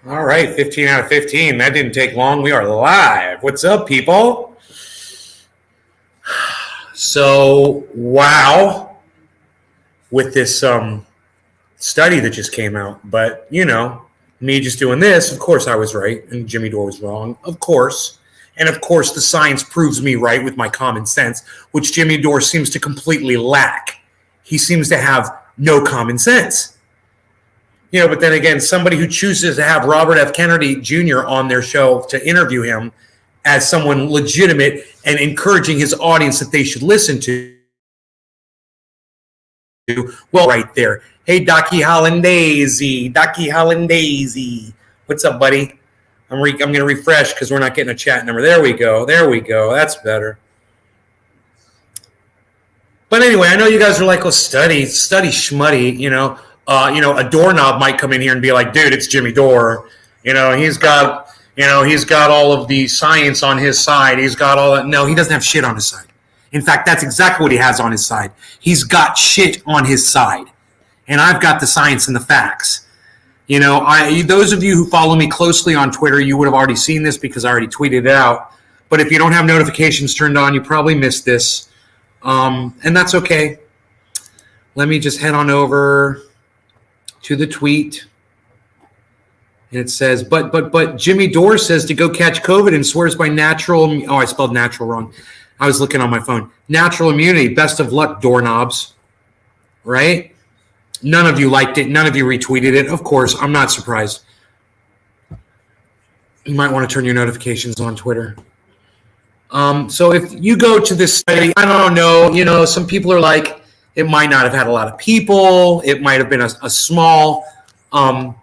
All right, 15 out of 15. That didn't take long. We are live. What's up, people? So, wow, with this study that just came out. But, you know, me just doing this, of course I was right, and Jimmy Dore was wrong, of course. And, of course, the science proves me right with my common sense, which Jimmy Dore seems to completely lack. He seems to have no common sense. You know, but then again, somebody who chooses to have Robert F. Kennedy Jr. on their show to interview him as someone legitimate and encouraging his audience that they should listen to, well, right there. Hey, Docky Hollandaise. What's up, buddy? I'm going to refresh because we're not getting a chat number. There we go. That's better. But anyway, I know you guys are like, well, study schmutty, you know, a doorknob might come in here and be like, dude, it's Jimmy Dore. He's got all of the science on his side. He's got all that. No, he doesn't have shit on his side. In fact, that's exactly what he has on his side. He's got shit on his side. And I've got the science and the facts. Those of you who follow me closely on Twitter, you would have already seen this because I already tweeted it out. But if you don't have notifications turned on, you probably missed this. And that's okay. Let me just head on over to the tweet. And it says, but Jimmy Dore says to go catch COVID and swears by natural. Oh, I spelled natural wrong. I was looking on my phone. Natural immunity. Best of luck, doorknobs. Right? None of you liked it. None of you retweeted it. Of course, I'm not surprised. You might want to turn your notifications on Twitter. So if you go to this study, I don't know, some people are like, it might not have had a lot of people. It might have been a small and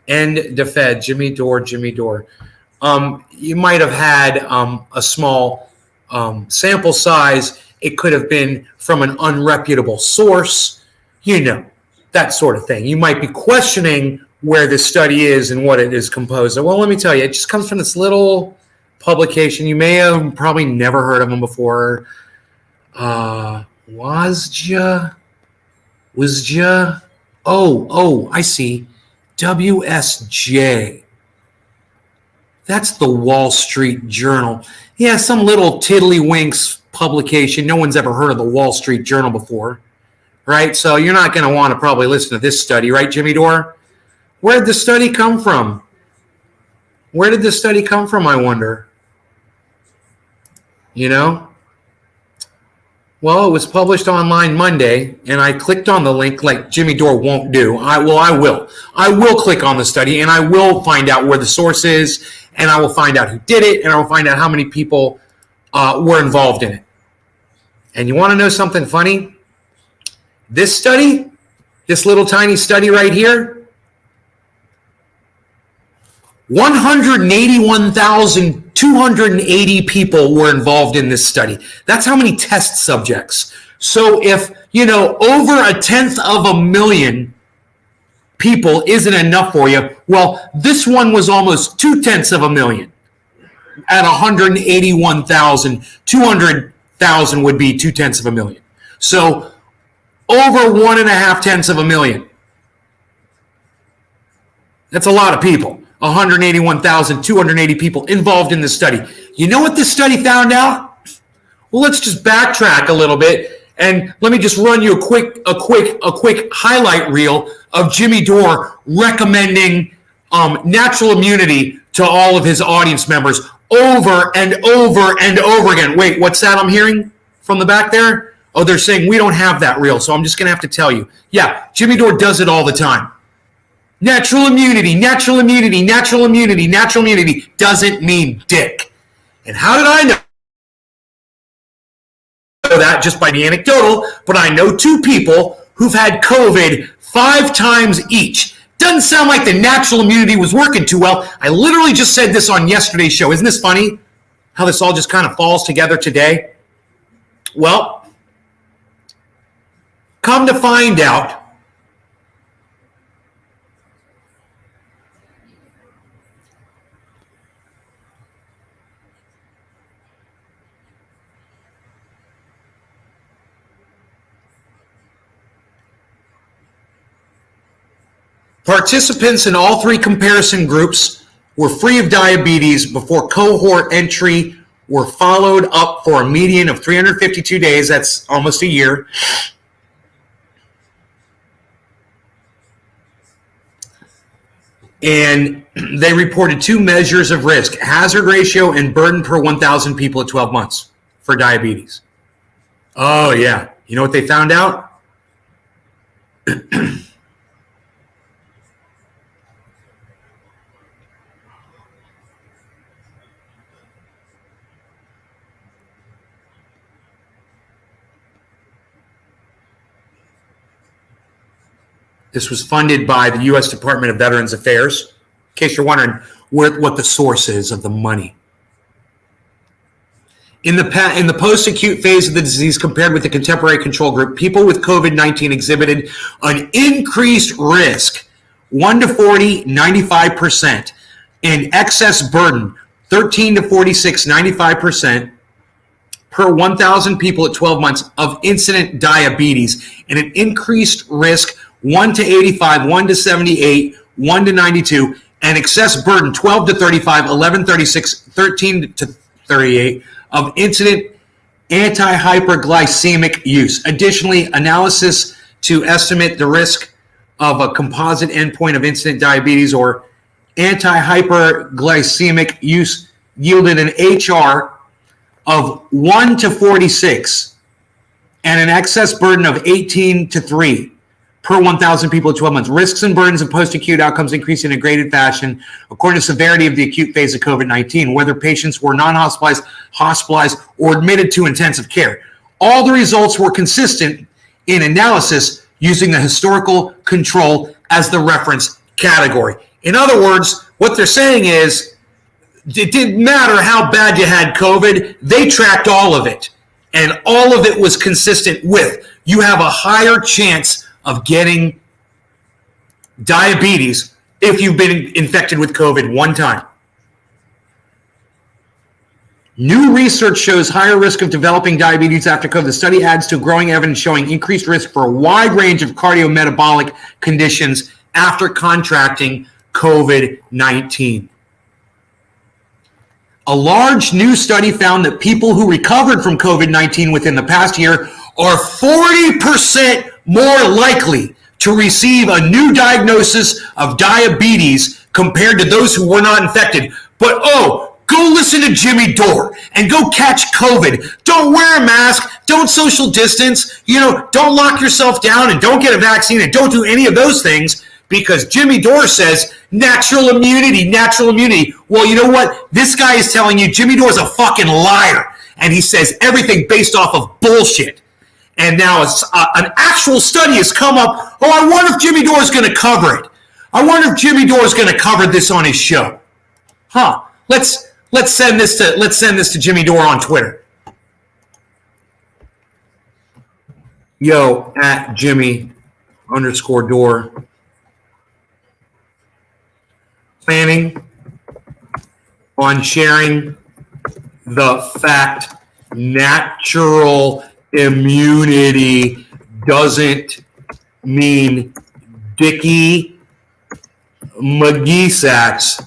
defed, Jimmy Dore. You might have had a small sample size. It could have been from an unreputable source, that sort of thing. You might be questioning where this study is and what it is composed of. Well, let me tell you, it just comes from this little publication. You may have probably never heard of them before. WASJA? Oh, I see. WSJ. That's the Wall Street Journal. Yeah, some little tiddlywinks publication. No one's ever heard of the Wall Street Journal before, right? So you're not going to want to probably listen to this study, right, Jimmy Dore? Where did the study come from? I wonder. Well, it was published online Monday, and I clicked on the link like Jimmy Dore won't do. I will. I will click on the study, and I will find out where the source is, and I will find out who did it, and I will find out how many people were involved in it. And you want to know something funny? This study, this little tiny study right here, 181,280 people were involved in this study. That's how many test subjects. So if, over 1/10,000,000 people isn't enough for you, well, this one was almost 2/10,000,000 at 181,000. 200,000 would be 2/10,000,000. So over 1.5/10,000,000. That's a lot of people. 181,280 people involved in this study. You know what this study found out? Well, let's just backtrack a little bit, and let me just run you a quick highlight reel of Jimmy Dore recommending natural immunity to all of his audience members over and over and over again. Wait, what's that I'm hearing from the back there? Oh, they're saying we don't have that reel, so I'm just going to have to tell you. Yeah, Jimmy Dore does it all the time. Natural immunity doesn't mean dick. And how did I know that? Just by the anecdotal, but I know two people who've had COVID 5 times each. Doesn't sound like the natural immunity was working too well. I literally just said this on yesterday's show. Isn't this funny? How this all just kind of falls together today? Well, come to find out, Participants in all three comparison groups were free of diabetes before cohort entry, were followed up for a median of 352 days. That's almost a year. And they reported two measures of risk: hazard ratio and burden per 1,000 people at 12 months for diabetes. Oh, yeah. You know what they found out? This was funded by the U.S. Department of Veterans Affairs, in case you're wondering what the source is of the money. In the post-acute phase of the disease compared with the contemporary control group, people with COVID-19 exhibited an increased risk, 1 to 40, 95%, and excess burden, 13 to 46, 95%, per 1,000 people at 12 months of incident diabetes, and an increased risk, 1 to 85, 1 to 78, 1 to 92, and excess burden, 12 to 35, 11 to 36, 13 to 38, of incident anti-hyperglycemic use. Additionally, analysis to estimate the risk of a composite endpoint of incident diabetes or anti-hyperglycemic use yielded an HR of 1 to 46 and an excess burden of 18 to 3 per 1,000 people at 12 months. Risks and burdens of post-acute outcomes increase in a graded fashion according to severity of the acute phase of COVID-19, whether patients were non-hospitalized, hospitalized, or admitted to intensive care. All the results were consistent in analysis using the historical control as the reference category. In other words, what they're saying is it didn't matter how bad you had COVID, they tracked all of it. And all of it was consistent with you have a higher chance of getting diabetes if you've been infected with COVID one time. New research shows higher risk of developing diabetes after COVID. The study adds to growing evidence showing increased risk for a wide range of cardiometabolic conditions after contracting COVID-19. A large new study found that people who recovered from COVID-19 within the past year are 40% more likely to receive a new diagnosis of diabetes compared to those who were not infected. But go listen to Jimmy Dore and go catch COVID. Don't wear a mask. Don't social distance. Don't lock yourself down and don't get a vaccine and don't do any of those things because Jimmy Dore says natural immunity, natural immunity. Well, you know what? This guy is telling you Jimmy Dore's a fucking liar and he says everything based off of bullshit. And now an actual study has come up. Oh, I wonder if Jimmy Dore is going to cover it. I wonder if Jimmy Dore is going to cover this on his show. Let's send this to Jimmy Dore on Twitter. Yo, at Jimmy_Dore. Planning on sharing the fact natural immunity doesn't mean Dickie McGee-Sacks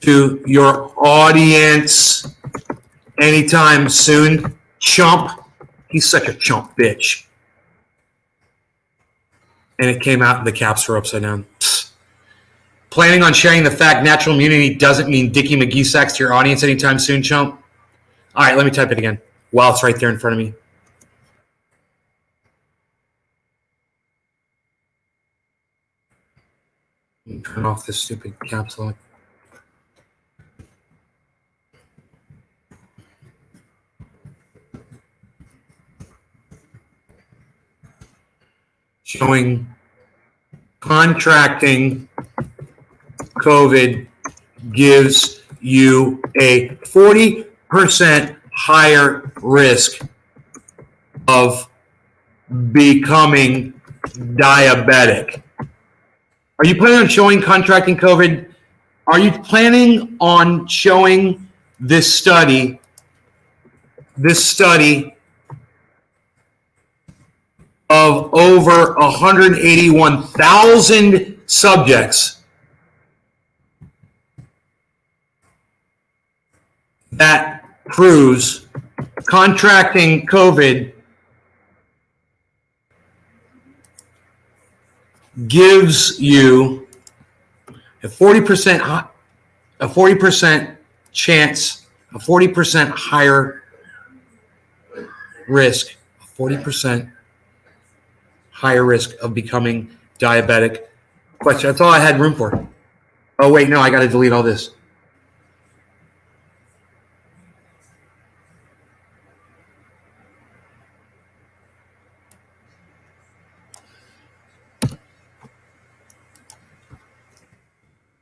to your audience anytime soon, chump. He's such a chump bitch. And it came out and the caps were upside down. Psst. Planning on sharing the fact natural immunity doesn't mean Dickie McGee-Sacks to your audience anytime soon, chump? All right, let me type it again. Wow, it's right there in front of me. Turn off this stupid caps lock. Showing contracting COVID gives you a 40% higher risk of becoming diabetic. Are you planning on showing contracting COVID? Are you planning on showing this study of over 181,000 subjects that proves contracting COVID gives you a 40% chance, a 40% higher risk, a 40% higher risk of becoming diabetic. Question. That's all I had room for. Oh, wait, no, I got to delete all this.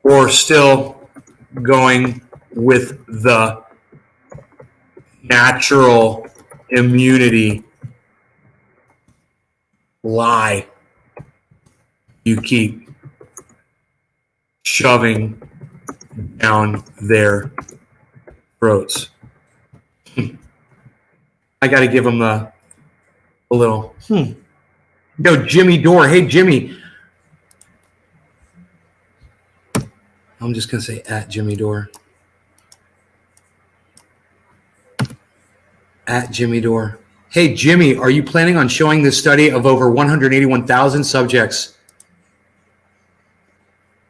Or still going with the natural immunity lie you keep shoving down their throats. I got to give them a little, Yo, Jimmy Dore. Hey, Jimmy. I'm just going to say at Jimmy Dore. At Jimmy Dore. Hey, Jimmy, are you planning on showing this study of over 181,000 subjects?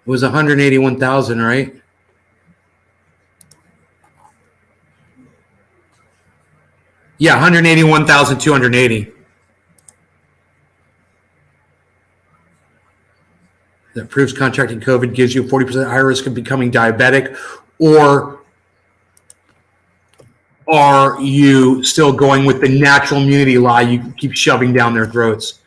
It was 181,000, right? Yeah, 181,280. That proves contracting COVID gives you a 40% higher risk of becoming diabetic, or are you still going with the natural immunity lie you keep shoving down their throats?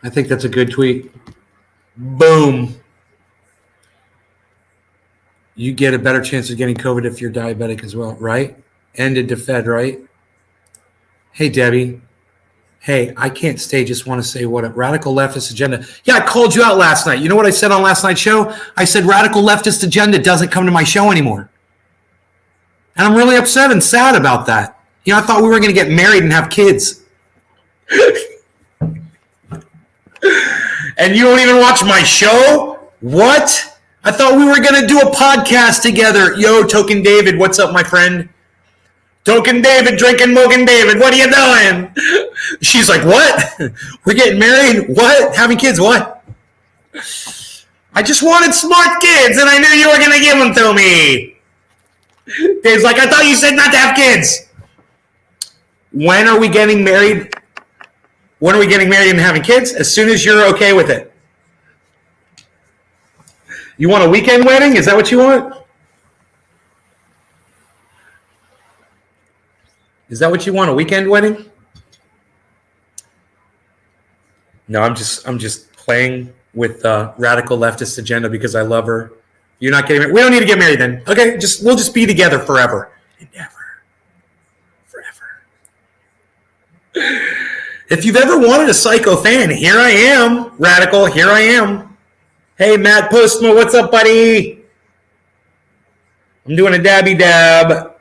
I think that's a good tweet. Boom. You get a better chance of getting COVID if you're diabetic as well, right? Ended to Fed, right? Hey, Debbie. Hey, I can't stay. Just want to say what a radical leftist agenda. Yeah, I called you out last night. You know what I said on last night's show? I said radical leftist agenda doesn't come to my show anymore. And I'm really upset and sad about that. You know, I thought we were going to get married and have kids. And you don't even watch my show? What? I thought we were going to do a podcast together. Yo, Token David, what's up, my friend? Token David, drinking Mogan David, what are you doing? She's like, what? We're getting married? What? Having kids? What? I just wanted smart kids, and I knew you were going to give them to me. Dave's like, I thought you said not to have kids. When are we getting married? When are we getting married and having kids? As soon as you're okay with it. You want a weekend wedding? Is that what you want? Is that what you want? A weekend wedding? No, I'm just playing with the radical leftist agenda because I love her. You're not getting married. We don't need to get married then. Okay, we'll just be together forever and ever, forever. If you've ever wanted a Psycho fan, here I am, radical. Here I am. Hey, Matt Postma, what's up, buddy? I'm doing a dabby dab.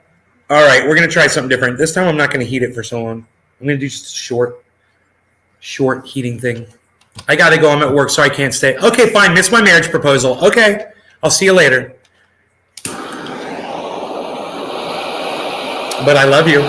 All right, we're gonna try something different. This time, I'm not gonna heat it for so long. I'm gonna do just a short heating thing. I gotta go. I'm at work, so I can't stay. Okay, fine. Miss my marriage proposal. Okay, I'll see you later. But I love you.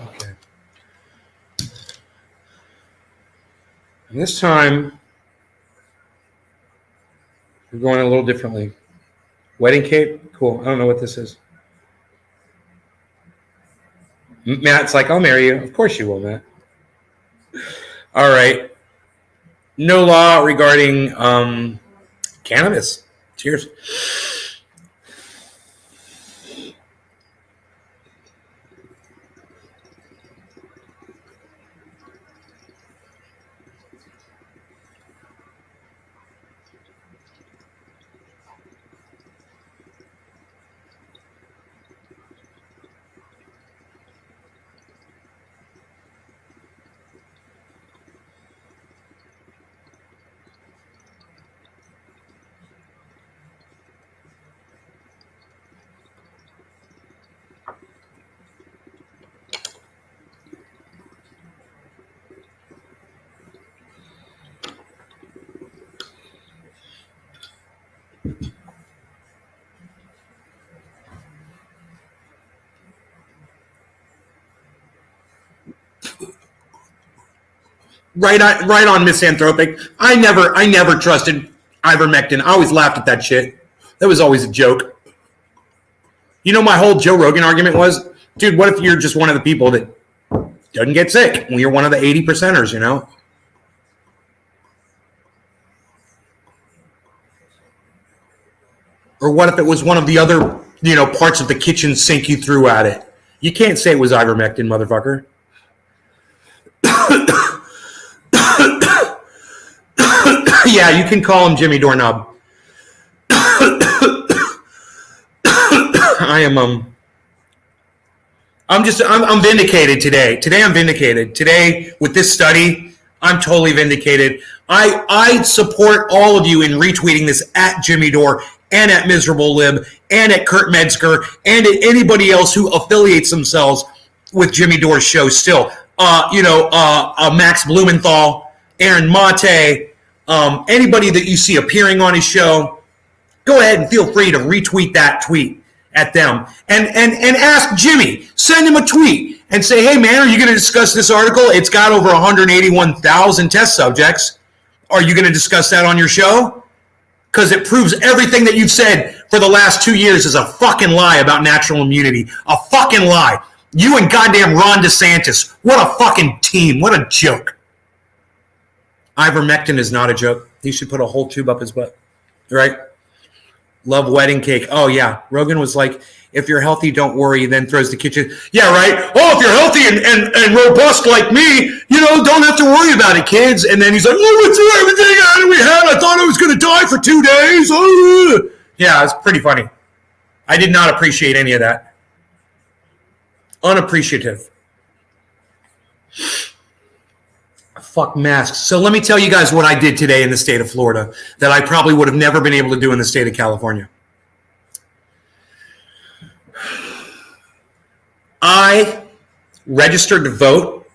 Okay. And this time, we're going a little differently. Wedding cake? Cool. I don't know what this is. Matt's like, I'll marry you. Of course you will, Matt. All right. No law regarding cannabis. Cheers. right on misanthropic. I never trusted ivermectin. I always laughed at that shit. That was always a joke. You know, my whole Joe Rogan argument was, dude, what if you're just one of the people that doesn't get sick when you're one of the 80%ers, you know? Or what if it was one of the other, you know, parts of the kitchen sink you threw at it? You can't say it was ivermectin, motherfucker. Yeah, you can call him Jimmy Doorknob. I'm vindicated today. Today I'm vindicated. Today with this study, I'm totally vindicated. I support all of you in retweeting this at Jimmy Dore and at Miserable Lib and at Kurt Metzger and at anybody else who affiliates themselves with Jimmy Dore's show still. Max Blumenthal, Aaron Mate, anybody that you see appearing on his show, go ahead and feel free to retweet that tweet at them and ask Jimmy, send him a tweet and say, hey man, are you going to discuss this article? It's got over 181,000 test subjects. Are you going to discuss that on your show? Because it proves everything that you've said for the last 2 years is a fucking lie about natural immunity. A fucking lie. You and goddamn Ron DeSantis. What a fucking team. What a joke. Ivermectin is not a joke. He should put a whole tube up his butt. Right? Love wedding cake. Oh, yeah. Rogan was like, if you're healthy, don't worry. Then throws the kitchen. Yeah, right? Oh, if you're healthy and robust like me, you know, don't have to worry about it, kids. And then he's like, oh, went through everything we had. I thought I was going to die for 2 days. Oh. Yeah, it's pretty funny. I did not appreciate any of that. Unappreciative. Fuck masks. So let me tell you guys what I did today in the state of Florida that I probably would have never been able to do in the state of California. I registered to vote.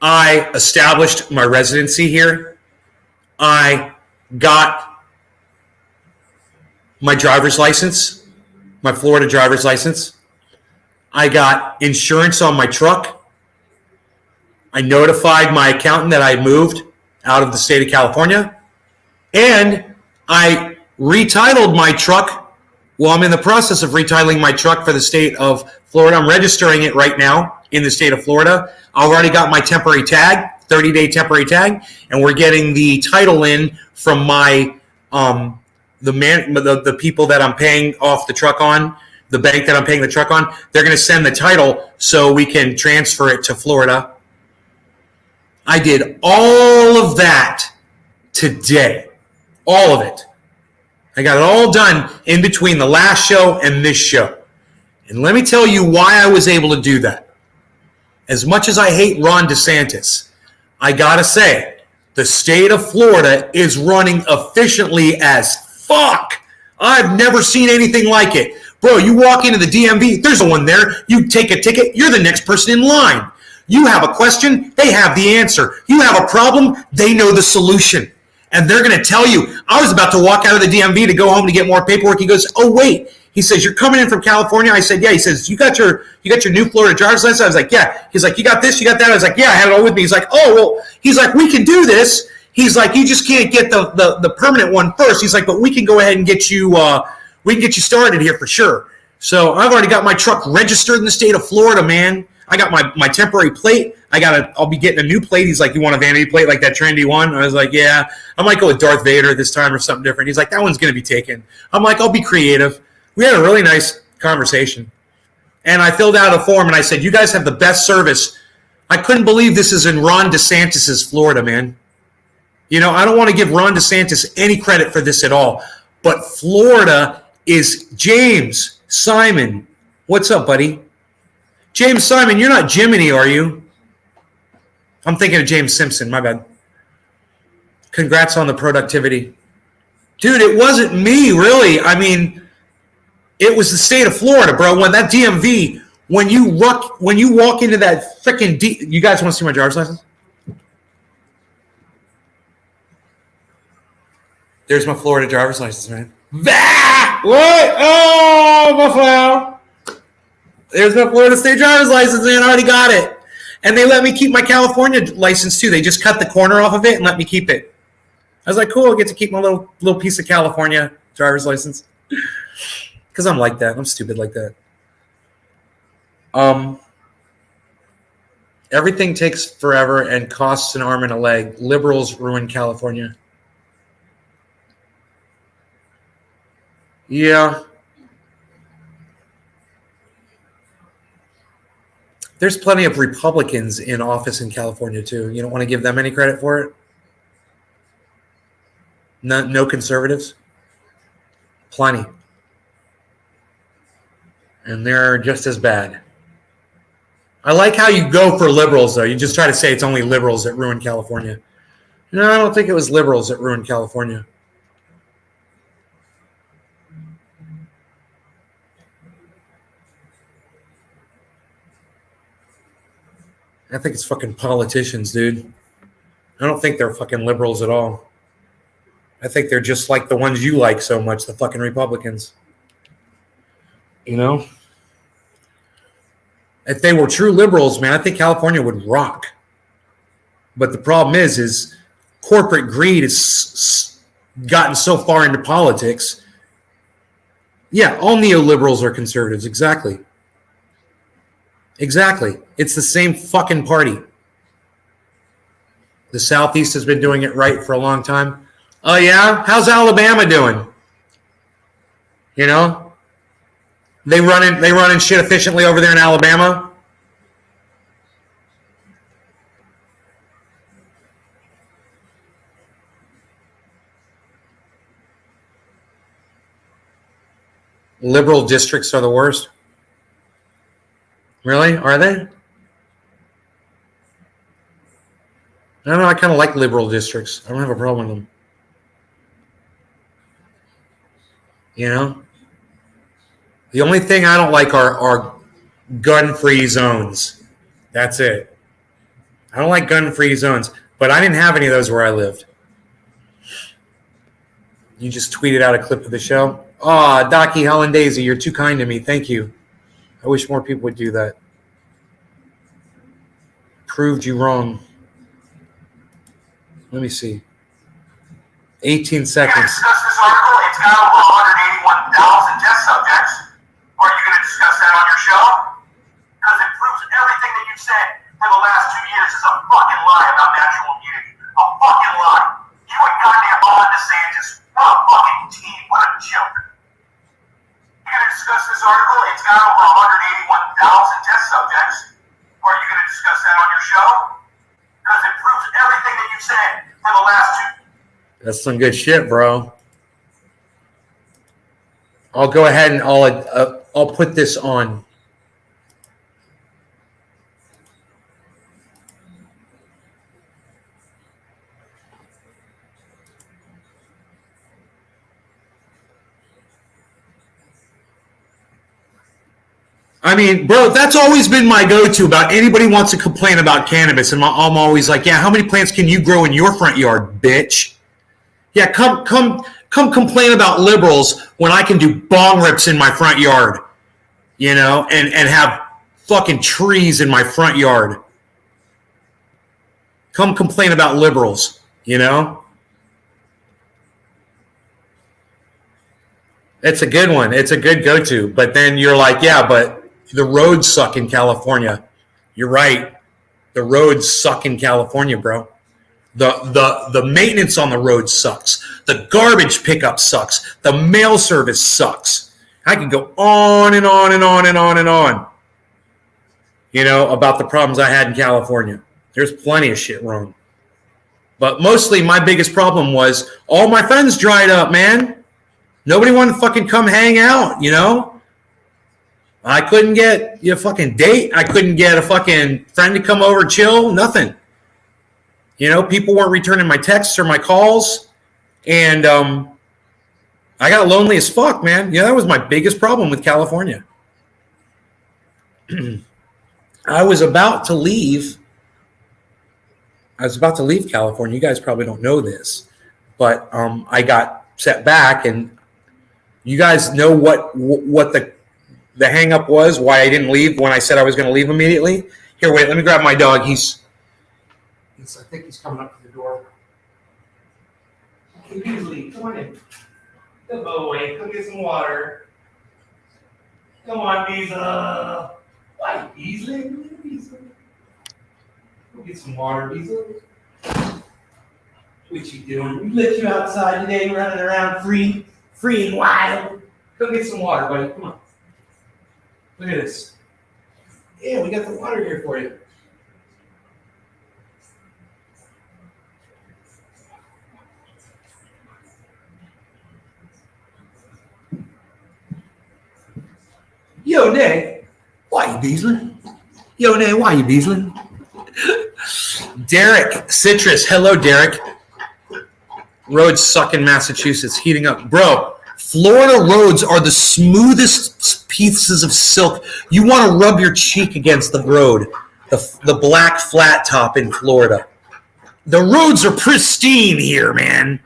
I established my residency here. I got my driver's license, my Florida driver's license. I got insurance on my truck. I notified my accountant that I moved out of the state of California. And I retitled my truck. Well, I'm in the process of retitling my truck for the state of Florida. I'm registering it right now in the state of Florida. I've already got my temporary tag, 30-day temporary tag, and we're getting the title in from my the people that I'm paying off the truck on, the bank that I'm paying the truck on. They're going to send the title so we can transfer it to Florida. I did all of that today. All of it. I got it all done in between the last show and this show. And let me tell you why I was able to do that. As much as I hate Ron DeSantis, I gotta say, the state of Florida is running efficiently as fuck. I've never seen anything like it. Bro, you walk into the DMV, there's no one there. You take a ticket, you're the next person in line. You have a question, they have the answer. You have a problem, they know the solution. And they're going to tell you. I was about to walk out of the DMV to go home to get more paperwork. He goes, oh, wait. He says, you're coming in from California? I said, yeah. He says, you got your new Florida driver's license? I was like, yeah. He's like, you got this, you got that? I was like, yeah, I had it all with me. He's like, oh, well, he's like, we can do this. He's like, you just can't get the permanent one first. He's like, but we can go ahead and get you started here for sure. So I've already got my truck registered in the state of Florida, man. I got my temporary plate. I'll be getting a new plate. He's like, you want a vanity plate like that trendy one? I was like, yeah. I might go with Darth Vader this time or something different. He's like, that one's going to be taken. I'm like, I'll be creative. We had a really nice conversation. And I filled out a form and I said, you guys have the best service. I couldn't believe this is in Ron DeSantis' Florida, man. You know, I don't want to give Ron DeSantis any credit for this at all. But Florida is James Simon. What's up, buddy? James Simon, you're not Jiminy, are you? I'm thinking of James Simpson, my bad. Congrats on the productivity. Dude, it wasn't me, really. I mean, it was the state of Florida, bro. When that DMV, when you walk into that freaking you guys want to see my driver's license? There's my Florida driver's license, man. What? Oh, my flower. There's my Florida State driver's license, man. I already got it. And they let me keep my California license too. They just cut the corner off of it and let me keep it. I was like, cool, I get to keep my little piece of California driver's license. Because I'm like that. I'm stupid like that. Everything takes forever and costs an arm and a leg. Liberals ruin California. Yeah. There's plenty of Republicans in office in California, too. You don't want to give them any credit for it? No conservatives? Plenty. And they're just as bad. I like how you go for liberals, though. You just try to say it's only liberals that ruined California. No, I don't think it was liberals that ruined California. I think it's fucking politicians, dude. I don't think they're fucking liberals at all. I think they're just like the ones you like so much, the fucking Republicans. You know? If they were true liberals, man, I think California would rock. But the problem is corporate greed has gotten so far into politics. Yeah, all neoliberals are conservatives, exactly. Exactly. It's the same fucking party. The Southeast has been doing it right for a long time. Oh, yeah? How's Alabama doing? You know? They running shit efficiently over there in Alabama? Liberal districts are the worst. Really? Are they? I don't know. I kind of like liberal districts. I don't have a problem with them. You know? The only thing I don't like are gun-free zones. That's it. I don't like gun-free zones. But I didn't have any of those where I lived. You just tweeted out a clip of the show. Oh, Docky Hollandaise, you're too kind to me. Thank you. I wish more people would do that. Proved you wrong. Let me see. 18 seconds. Discuss this article. It's got over 181,000 test subjects. Are you going to discuss that on your show? Because it proves everything that you've said for the last 2 years is a fucking lie about natural immunity. A fucking lie. You and goddamn Ron DeSantis. What a fucking team. What a joke. You're going to discuss this article. It's got over 181,000 test subjects. Are you going to discuss that on your show? Because it proves everything that you've said for the last 2. That's some good shit, bro. I'll go ahead and I'll put this on. I mean, bro, that's always been my go-to about anybody wants to complain about cannabis. And I'm always like, yeah, how many plants can you grow in your front yard, bitch? Yeah, come complain about liberals when I can do bong rips in my front yard, you know, and have fucking trees in my front yard. Come complain about liberals, you know? It's a good one. It's a good go-to. But then you're like, yeah, but the roads suck in California. You're right. The roads suck in California, bro. The maintenance on the road sucks. The garbage pickup sucks. The mail service sucks. I can go on and on and on and on and on, you know, about the problems I had in California. There's plenty of shit wrong. But mostly my biggest problem was all my friends dried up, man. Nobody wanted to fucking come hang out, you know? I couldn't get a fucking date. I couldn't get a fucking friend to come over, chill, nothing. You know, people weren't returning my texts or my calls. And I got lonely as fuck, man. Yeah, that was my biggest problem with California. I was about to leave California. You guys probably don't know this. But I got set back. And you guys know what the hang up was, why I didn't leave when I said I was going to leave immediately? Here, wait. Let me grab my dog. I think he's coming up to the door. Okay, Beasley, come on in. Go away. Go get some water. Come on, Beasley. Why, Beasley? Go get some water, Beasley. What you doing? We let you outside today, running around free and wild. Go get some water, buddy. Come on. Look at this. Yeah, we got the water here for you. Yo, Nay. Why you Beasley? Yo, Nay, why you Beasley? Derek, Citrus. Hello, Derek. Roads suck in Massachusetts, heating up. Bro, Florida roads are the smoothest pieces of silk. You want to rub your cheek against the road, the black flat top in Florida. The roads are pristine here, man.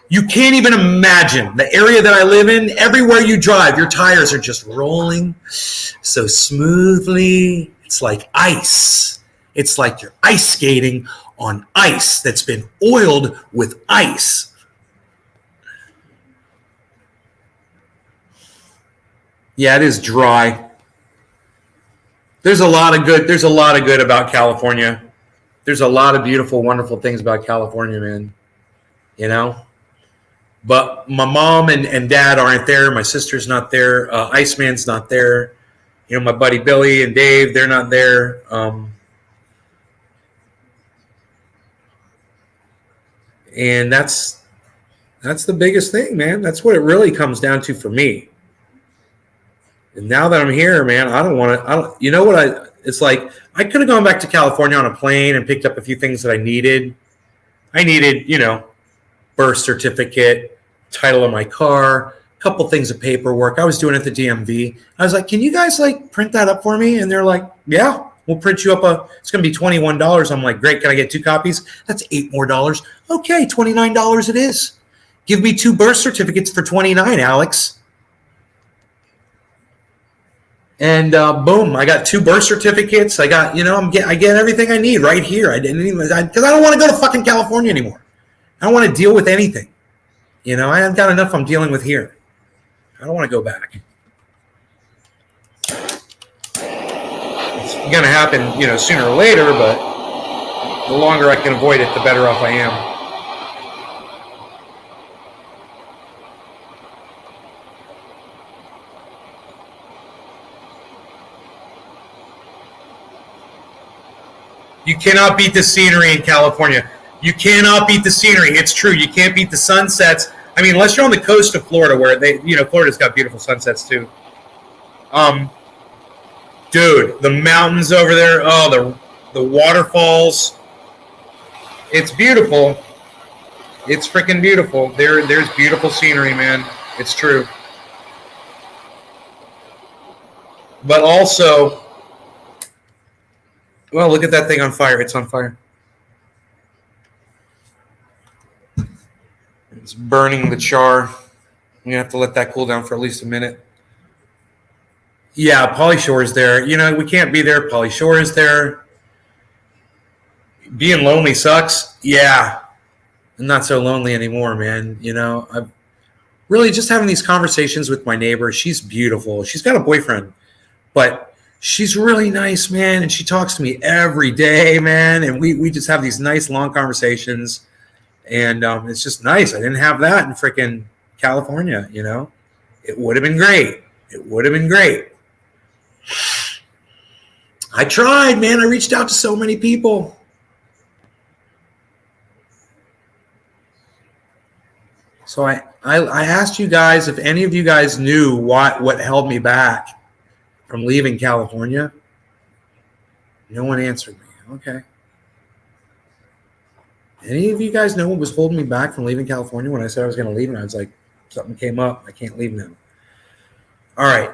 You can't even imagine the area that I live in. Everywhere you drive, your tires are just rolling so smoothly. It's like ice. It's like you're ice skating on ice that's been oiled with ice. Yeah, it is dry. There's a lot of good about California. There's a lot of beautiful, wonderful things about California, man. You know? But my mom and dad aren't there. My sister's not there. Iceman's not there. You know, my buddy Billy and Dave, they're not there. And that's the biggest thing, man. That's what it really comes down to for me. And now that I'm here, man, I don't want to. You know what? It's like I could have gone back to California on a plane and picked up a few things that I needed. You know, birth certificate, title of my car, a couple things of paperwork. I was doing at the DMV. I was like, "Can you guys like print that up for me?" And they're like, "Yeah, we'll print you up it's going to be $21." I'm like, "Great, can I get 2 copies?" That's $8 more. Okay, $29 it is. Give me 2 birth certificates for $29, Alex. And boom, I got 2 birth certificates. I got, you know, I get everything I need right here. I didn't even because I don't want to go to fucking California anymore. I don't want to deal with anything. You know, I've got enough I'm dealing with here. I don't want to go back. It's going to happen, you know, sooner or later, but the longer I can avoid it, the better off I am. You cannot beat the scenery in California. You cannot beat the scenery. It's true. You can't beat the sunsets. I mean, unless you're on the coast of Florida, where Florida's got beautiful sunsets too. Dude, the mountains over there. Oh, the waterfalls. It's beautiful. It's freaking beautiful. There's beautiful scenery, man. It's true. But also, well, look at that thing on fire. It's on fire. It's burning the char. You have to let that cool down for at least a minute. Yeah, Pauly Shore is there. You know, we can't be there. Pauly Shore is there. Being lonely sucks. Yeah. I'm not so lonely anymore, man. You know, I'm really just having these conversations with my neighbor. She's beautiful. She's got a boyfriend, but she's really nice, man. And she talks to me every day, man. And we just have these nice long conversations. And it's just nice. I didn't have that in freaking California, you know. It would have been great. It would have been great. I tried, man. I reached out to so many people. So I asked you guys if any of you guys knew what held me back from leaving California. No one answered me. Okay. Any of you guys know what was holding me back from leaving California when I said I was going to leave? And I was like, something came up. I can't leave now. All right.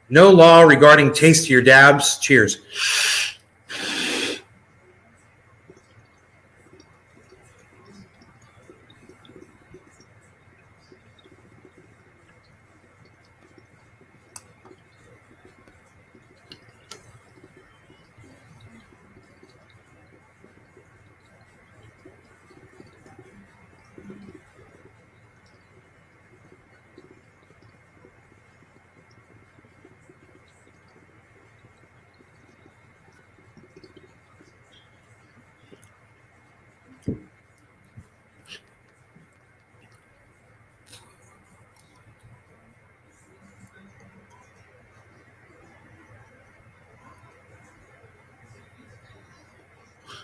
No law regarding taste to your dabs. Cheers.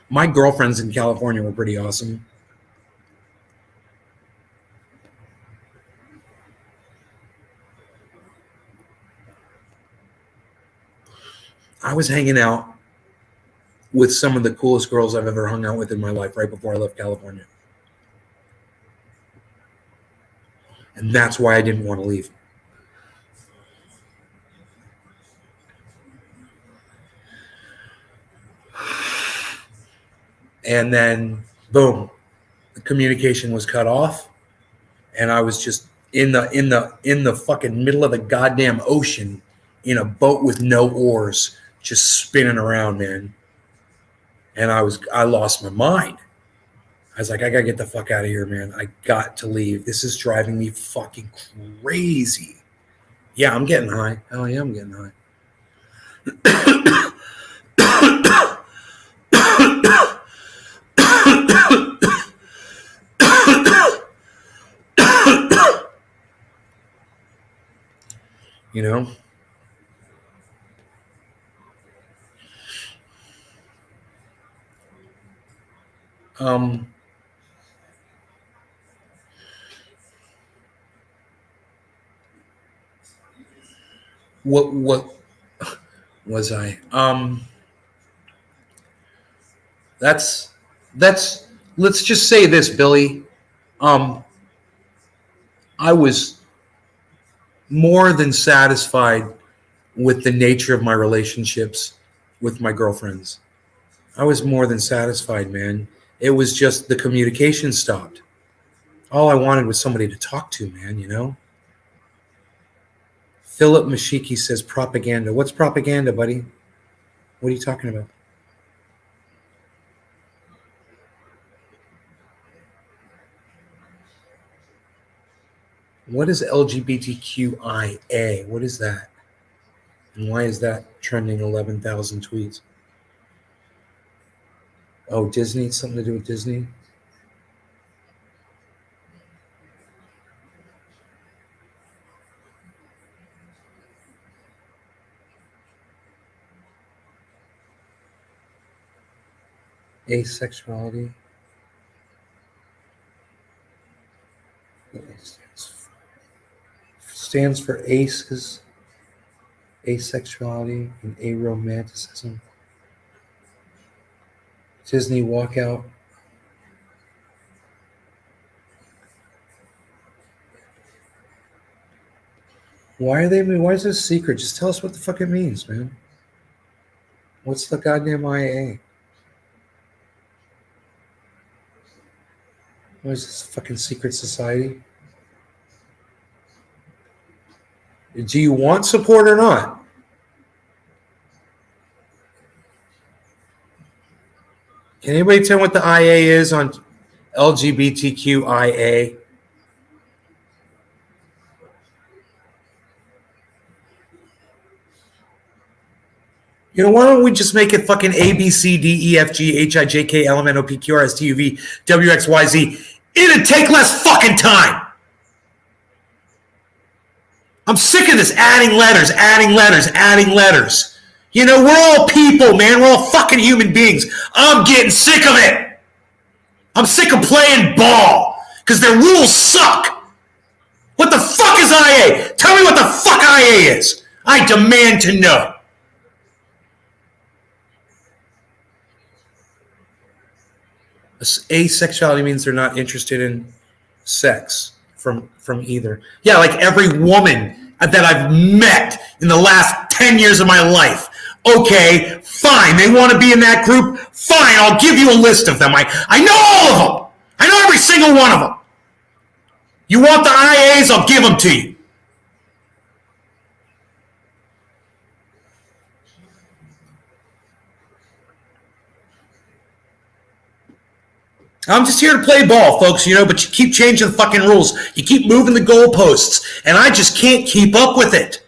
My girlfriends in California were pretty awesome. I was hanging out with some of the coolest girls I've ever hung out with in my life right before I left California. And that's why I didn't want to leave. And then, boom, the communication was cut off, and I was just in the fucking middle of the goddamn ocean in a boat with no oars, just spinning around, man. And I lost my mind. I was like, I gotta get the fuck out of here, man. I got to leave. This is driving me fucking crazy. Yeah, I'm getting high. Oh yeah, I'm getting high. You know? What was I? That's let's just say this, Billy. I was more than satisfied with the nature of my relationships with my girlfriends. I was more than satisfied, man. It was just the communication stopped. All I wanted was somebody to talk to, man, you know? Philip Mashiki says propaganda. What's propaganda, buddy? What are you talking about? What is LGBTQIA? What is that? And why is that trending 11,000 tweets? Oh, Disney? Something to do with Disney? Asexuality? Stands for aces, asexuality, and aromanticism. Disney walkout. Why is this a secret? Just tell us what the fuck it means, man. What's the goddamn IA? What is this fucking secret society? Do you want support or not? Can anybody tell what the IA is on LGBTQIA? You know, why don't we just make it fucking A, B, C, D, E, F, G, H, I, J, K, L, M, N, O, P, Q, R, S, T, U, V, W, X, Y, Z. It'd take less fucking time. I'm sick of this adding letters. You know, we're all people, man. We're all fucking human beings. I'm getting sick of it. I'm sick of playing ball because their rules suck. What the fuck is IA? Tell me what the fuck IA is. I demand to know. Asexuality means they're not interested in sex from either. Yeah, like every woman that I've met in the last 10 years of my life. Okay, fine. They want to be in that group. Fine, I'll give you a list of them. I know all of them. I know every single one of them. You want the IAs? I'll give them to you. I'm just here to play ball, folks, you know, but you keep changing the fucking rules. You keep moving the goalposts, and I just can't keep up with it.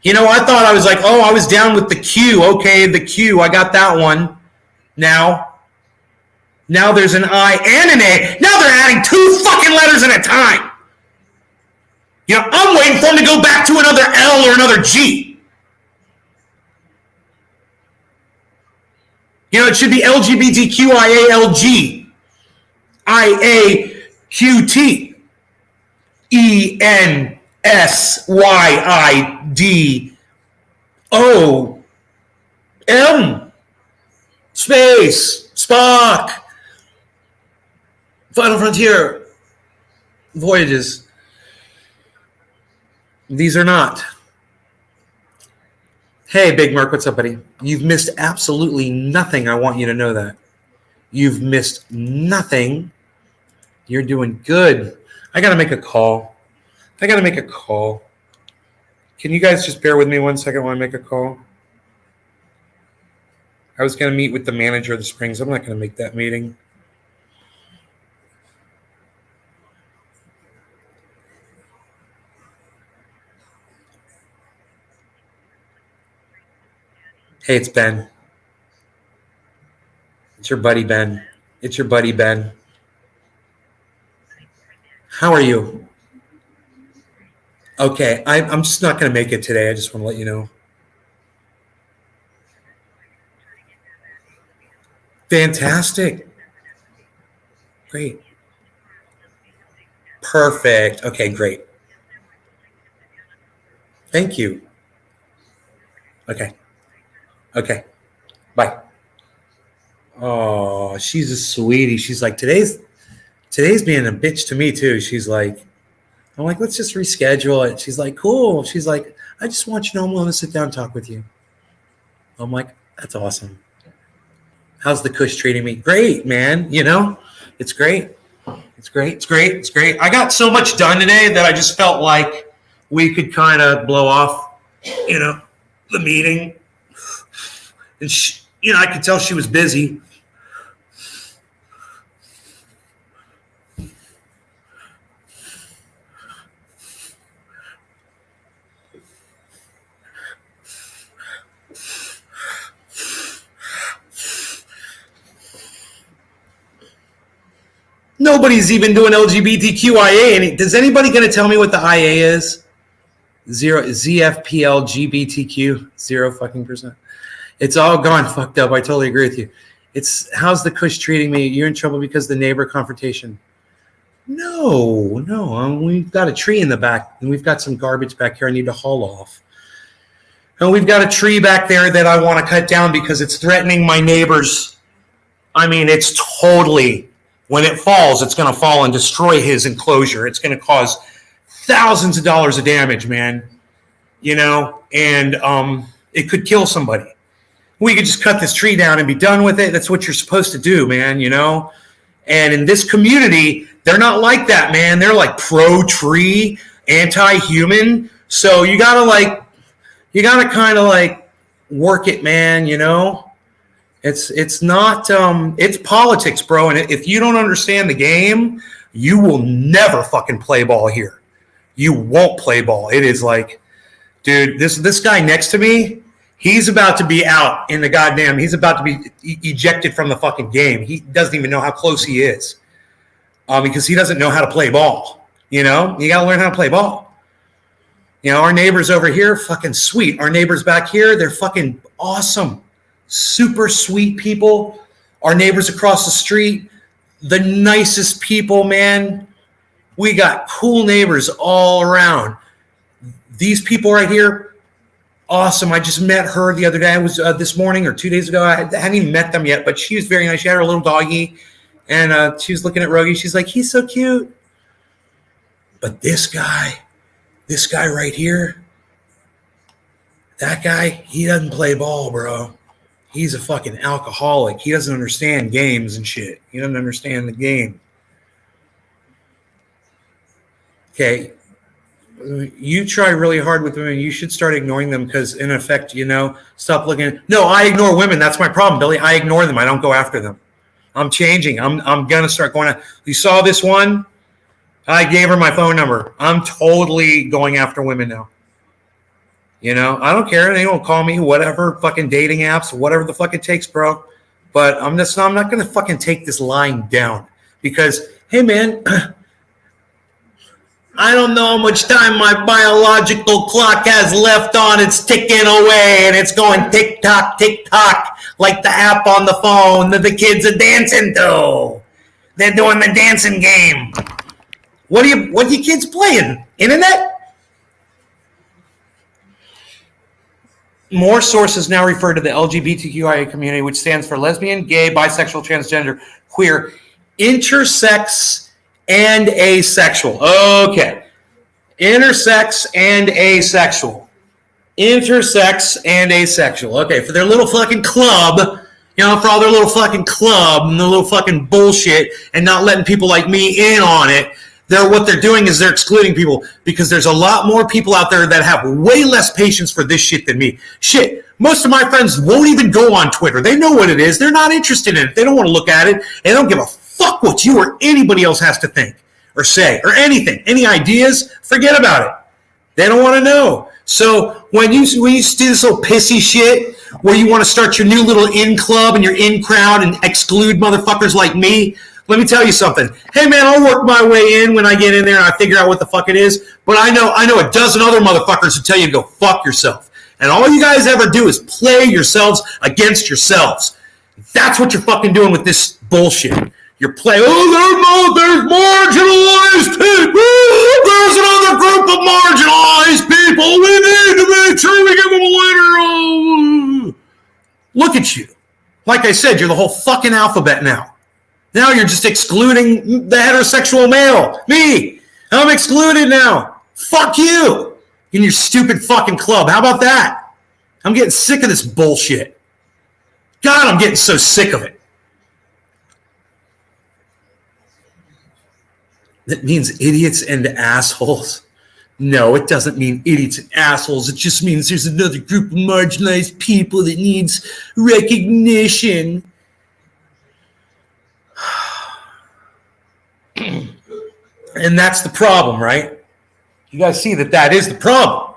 You know, I thought I was like, oh, I was down with the Q. Okay, the Q, I got that one. Now there's an I and an A. Now they're adding 2 fucking letters at a time. You know, I'm waiting for them to go back to another L or another G. You know, it should be LGBTQIALG. IAQT. ENSYIDOM. Space. Spock. Final Frontier. Voyages. These are not. Hey, Big Mark, what's up, buddy? You've missed absolutely nothing. I want you to know that. You've missed nothing. You're doing good. I got to make a call. Can you guys just bear with me 1 second while I make a call? I was going to meet with the manager of the Springs. I'm not going to make that meeting. Hey, it's Ben. It's your buddy, Ben. How are you? Okay, I'm just not going to make it today. I just want to let you know. Fantastic. Great. Perfect. Okay, great. Thank you. Okay. Bye. Oh, she's a sweetie. She's like, today's being a bitch to me too. She's like, I'm like, let's just reschedule it. She's like, cool. She's like, I just want you to know I'm willing to sit down and talk with you. I'm like, that's awesome. How's the Kush treating me? Great, man. You know, it's great. It's great. I got so much done today that I just felt like we could kind of blow off, you know, the meeting. And she, you know, I could tell she was busy. Nobody's even doing LGBTQIA. Does anybody going to tell me what the IA is? Zero ZFPL GBTQ 0 fucking percent. It's all gone fucked up. I totally agree with you. It's how's the Kush treating me? You're in trouble because of the neighbor confrontation. No. We've got a tree in the back, and we've got some garbage back here I need to haul off. And we've got a tree back there that I want to cut down because it's threatening my neighbors. I mean, it's totally, when it falls, it's going to fall and destroy his enclosure. It's going to cause thousands of dollars of damage, man. You know, and it could kill somebody. We could just cut this tree down and be done with it. That's what you're supposed to do, man, you know? And in this community, they're not like that, man. They're like pro-tree, anti-human. So you got to kind of like work it, man, you know? It's not, it's politics, bro. And if you don't understand the game, you will never fucking play ball here. You won't play ball. It is like, dude, this guy next to me, he's about to be out in the goddamn, he's about to be ejected from the fucking game. He doesn't even know how close he is because he doesn't know how to play ball. You know, you got to learn how to play ball. You know, our neighbors over here, fucking sweet. Our neighbors back here, they're fucking awesome. Super sweet people. Our neighbors across the street, the nicest people, man. We got cool neighbors all around. These people right here, awesome. I just met her the other day. I was this morning or 2 days ago. I hadn't even met them yet, but she was very nice. She had her little doggy, and she was looking at Rogie. She's like, he's so cute. But this guy right here, that guy, he doesn't play ball, bro. He's a fucking alcoholic. He doesn't understand games and shit. He doesn't understand the game. Okay. You try really hard with women. You should start ignoring them because, in effect, you know, stop looking. No, I ignore women. That's my problem, Billy. I ignore them. I don't go after them. I'm changing. I'm going to start going. You saw this one? I gave her my phone number. I'm totally going after women now. You know, I don't care. They don't call me, whatever, fucking dating apps, whatever the fuck it takes, bro. But I'm not going to fucking take this line down because, hey, man, I don't know how much time my biological clock has left on. It's ticking away, and it's going tick-tock, tick-tock. like the app on the phone that the kids are dancing to. They're doing the dancing game. What are you kids playing? Internet? More sources now refer to the LGBTQIA community, which stands for lesbian, gay, bisexual, transgender, queer, intersex, and asexual. Okay. Intersex and asexual. Intersex and asexual. Okay, for their little fucking club, for all their little fucking club and the little fucking bullshit and not letting people like me in on it, what they're doing is they're excluding people because there's a lot more people out there that have way less patience for this shit than me. Shit, most of my friends won't even go on Twitter. They know what it is. They're not interested in it. They don't want to look at it. They don't give a fuck what you or anybody else has to think or say or anything. Any ideas? Forget about it. They don't want to know. So when you do this little pissy shit where you want to start your new little in club and your in crowd and exclude motherfuckers like me, let me tell you something. Hey, man, I'll work my way in when I get in there and I figure out what the fuck it is. But I know a dozen other motherfuckers who tell you to go fuck yourself. And all you guys ever do is play yourselves against yourselves. That's what you're fucking doing with this bullshit. You're playing, there's marginalized people. There's another group of marginalized people. We need to make sure we give them a letter. Look at you. Like I said, you're the whole fucking alphabet now. Now you're just excluding the heterosexual male. Me. I'm excluded now. Fuck you. In your stupid fucking club. How about that? I'm getting sick of this bullshit. God, I'm getting so sick of it. That means idiots and assholes. No, it doesn't mean idiots and assholes. It just means there's another group of marginalized people that needs recognition. And that's the problem, right? You guys see that is the problem.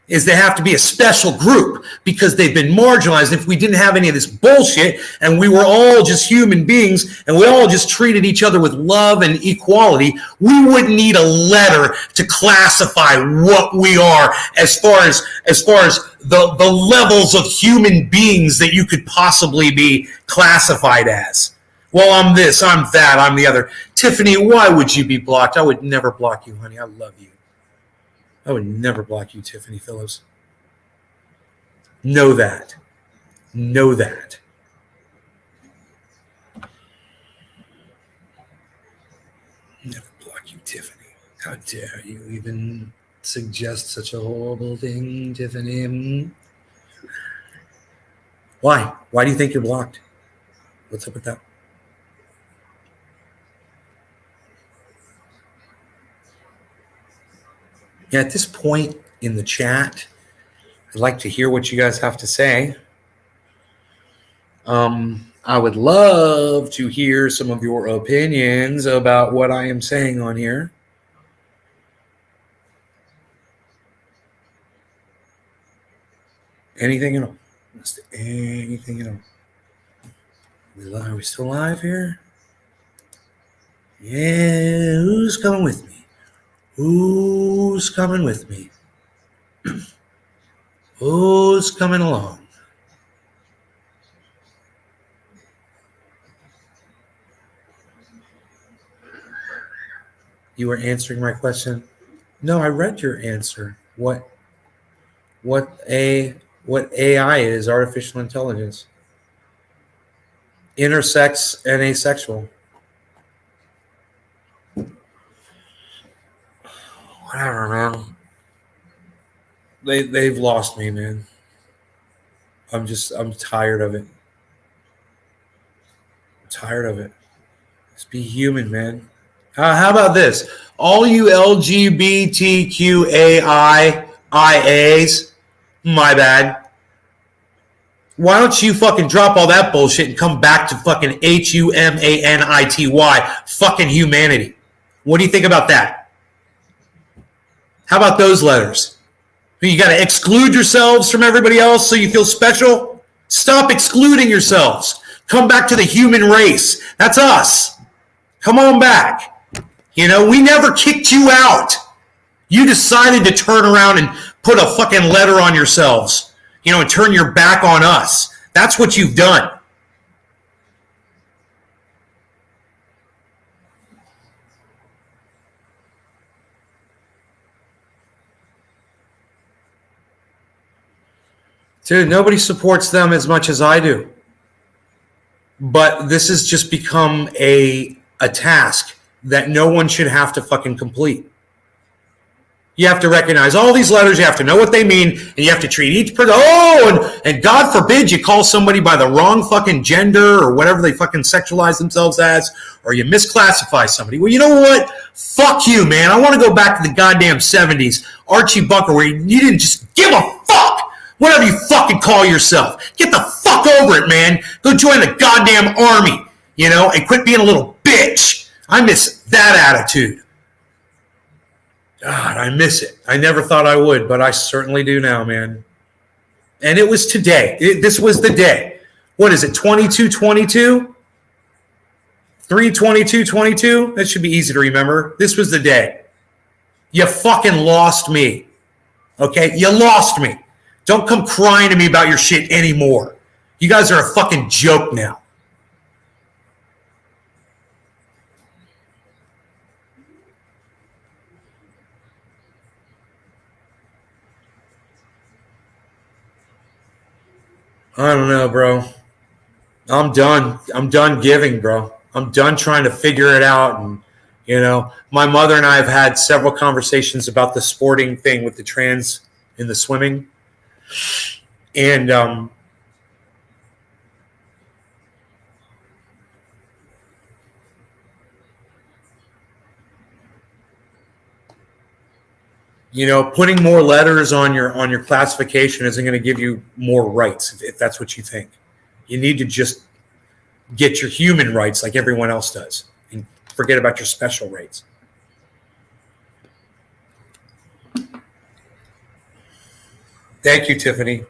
Is they have to be a special group because they've been marginalized. If we didn't have any of this bullshit and we were all just human beings and we all just treated each other with love and equality, we wouldn't need a letter to classify what we are as far as the levels of human beings that you could possibly be classified as. Well, I'm this, I'm that, I'm the other. Tiffany, why would you be blocked? I would never block you, honey. I love you. I would never block you, Tiffany Phillips. Know that. Know that. Never block you, Tiffany. How dare you even suggest such a horrible thing, Tiffany? Why? Why do you think you're blocked? What's up with that? Yeah, at this point in the chat, I'd like to hear what you guys have to say. I would love to hear some of your opinions about what I am saying on here. Anything at all. Just anything at all. Are we still live here? Yeah, who's coming with me? Who's coming with me? Who's coming along? You were answering my question? No, I read your answer. What AI is, artificial intelligence. Intersex and asexual. Whatever, man. They've lost me, man. I'm tired of it. I'm tired of it. Just be human, man. How about this? All you LGBTQAIs, my bad. Why don't you fucking drop all that bullshit and come back to fucking humanity, fucking humanity? What do you think about that? How about those letters? You got to exclude yourselves from everybody else so you feel special? Stop excluding yourselves. Come back to the human race. That's us. Come on back. We never kicked you out. You decided to turn around and put a fucking letter on yourselves, and turn your back on us. That's what you've done. Dude, nobody supports them as much as I do. But this has just become a task that no one should have to fucking complete. You have to recognize all these letters. You have to know what they mean, and you have to treat each person. And God forbid you call somebody by the wrong fucking gender or whatever they fucking sexualize themselves as, or you misclassify somebody. Well, you know what? Fuck you, man. I want to go back to the goddamn 70s, Archie Bunker, where you didn't just give a fuck. Whatever you fucking call yourself. Get the fuck over it, man. Go join the goddamn army, and quit being a little bitch. I miss that attitude. God, I miss it. I never thought I would, but I certainly do now, man. And it was today. This was the day. What is it, 22-22? 3/22/22? That should be easy to remember. This was the day. You fucking lost me. Okay? You lost me. Don't come crying to me about your shit anymore. You guys are a fucking joke now. I don't know, bro. I'm done. I'm done giving, bro. I'm done trying to figure it out. And, my mother and I have had several conversations about the sporting thing with the trans in the swimming. And, putting more letters on your classification isn't going to give you more rights if that's what you think. You need to just get your human rights like everyone else does and forget about your special rights. Thank you, Tiffany.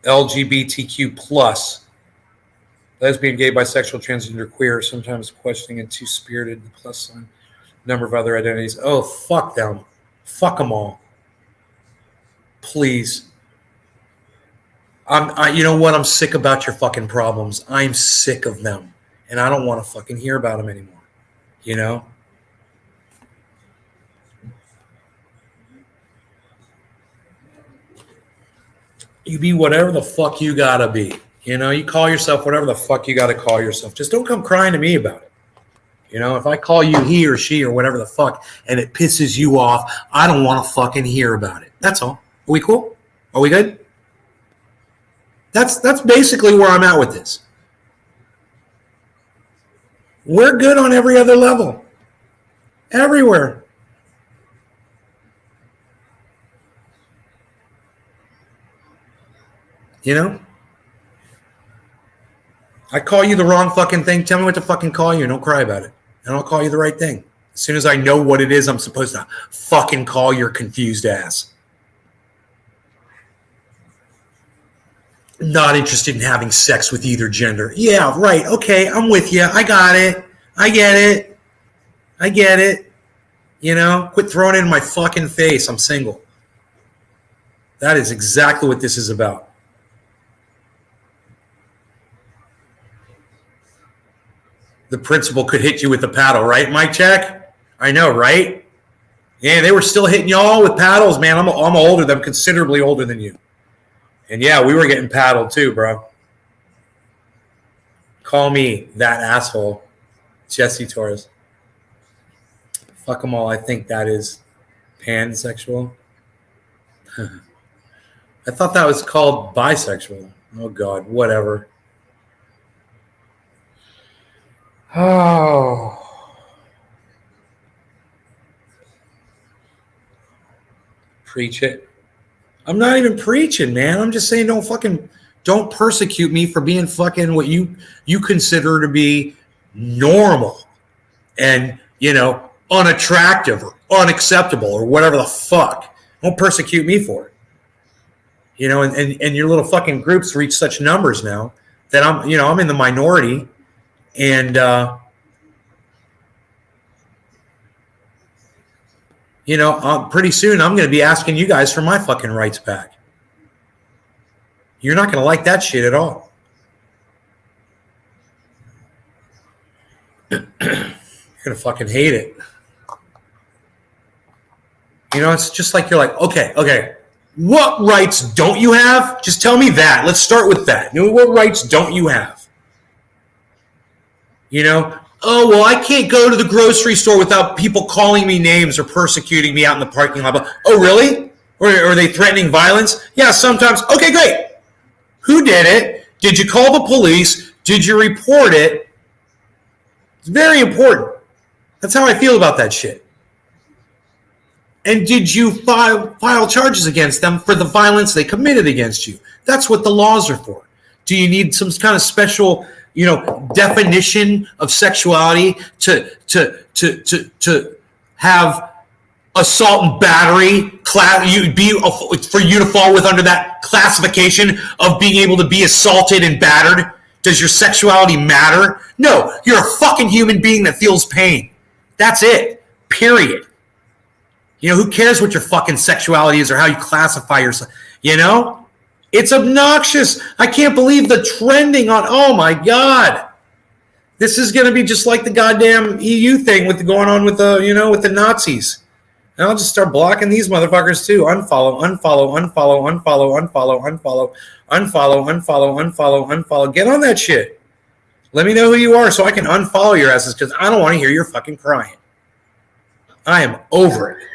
LGBTQ plus. Lesbian, gay, bisexual, transgender, queer, sometimes questioning and two-spirited, the plus sign, number of other identities. Oh, fuck them. Fuck them all. Please. You know what? I'm sick about your fucking problems. I'm sick of them. And I don't want to fucking hear about them anymore. You be whatever the fuck you gotta be. You call yourself whatever the fuck you gotta call yourself. Just don't come crying to me about it. If I call you he or she or whatever the fuck and it pisses you off, I don't want to fucking hear about it. That's all. Are we cool? Are we good? That's basically where I'm at with this. We're good on every other level. Everywhere. I call you the wrong fucking thing. Tell me what to fucking call you and don't cry about it. And I'll call you the right thing. As soon as I know what it is, I'm supposed to fucking call your confused ass. Not interested in having sex with either gender. Yeah, right. Okay, I'm with you. I got it. I get it. Quit throwing it in my fucking face. I'm single. That is exactly what this is about. The principal could hit you with a paddle, right, Mike Check? I know, right? Yeah, they were still hitting y'all with paddles, man. I'm older than, considerably older than you. And yeah, we were getting paddled too, bro. Call me that asshole, Jesse Torres. Fuck them all. I think that is pansexual. I thought that was called bisexual. Oh, God, whatever. Oh. Preach it. I'm not even preaching, man. I'm just saying don't persecute me for being fucking what you consider to be normal and, unattractive or unacceptable or whatever the fuck. Don't persecute me for it. And your little fucking groups reach such numbers now that I'm in the minority. And, pretty soon I'm going to be asking you guys for my fucking rights back. You're not going to like that shit at all. You're going to fucking hate it. You know, it's just like you're like, okay. What rights don't you have? Just tell me that. Let's start with that. You know, what rights don't you have? You know, oh, well, I can't go to the grocery store without people calling me names or persecuting me out in the parking lot. Oh, really? Or are they threatening violence? Yeah, sometimes. Okay, great. Who did it? Did you call the police? Did you report it? It's very important. That's how I feel about that shit. And did you file charges against them for the violence they committed against you? That's what the laws are for. Do you need some kind of special, you know, definition of sexuality to have assault and battery for you to fall under that classification of being able to be assaulted and battered? Does your sexuality matter? No, you're a fucking human being that feels pain. That's it. Period. You know, who cares what your fucking sexuality is or how you classify yourself? You know? It's obnoxious. I can't believe the trending on, oh my God. This is going to be just like the goddamn EU thing with going on with the, you know, with the Nazis. And I'll just start blocking these motherfuckers too. Unfollow. Get on that shit. Let me know who you are so I can unfollow your asses because I don't want to hear your fucking crying. I am over it.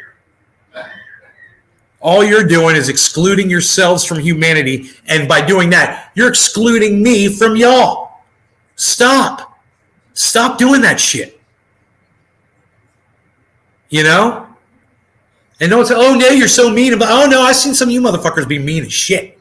All you're doing is excluding yourselves from humanity, and by doing that, you're excluding me from y'all. Stop doing that shit. You know? And don't say, oh, no, you're so mean. Oh, no, I've seen some of you motherfuckers be mean as shit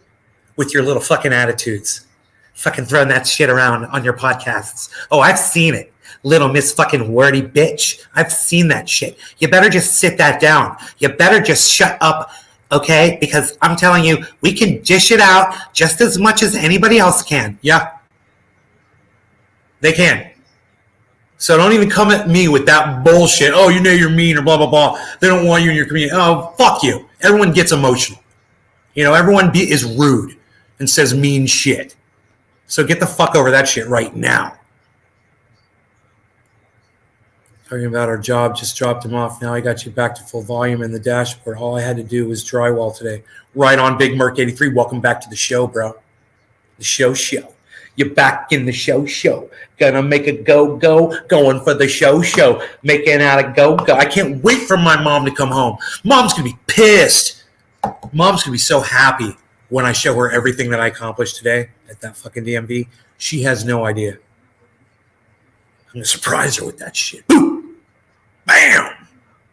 with your little fucking attitudes. Fucking throwing that shit around on your podcasts. Oh, I've seen it. Little Miss fucking wordy bitch. I've seen that shit. You better just sit that down. You better just shut up, okay? Because I'm telling you, we can dish it out just as much as anybody else can. Yeah. They can. So don't even come at me with that bullshit. Oh, you know you're mean or blah, blah, blah. They don't want you in your community. Oh, fuck you. Everyone gets emotional. You know, everyone is rude and says mean shit. So get the fuck over that shit right now. Talking about our job, just dropped him off. Now I got you back to full volume in the dashboard. All I had to do was drywall today. Right on, Big Merc 83. Welcome back to the show, bro. The show. You're back in the show. Gonna make a go, going for the show. Making out a go. I can't wait for my mom to come home. Mom's gonna be pissed. Mom's gonna be so happy when I show her everything that I accomplished today at that fucking DMV. She has no idea. I'm gonna surprise her with that shit. Boom! Bam!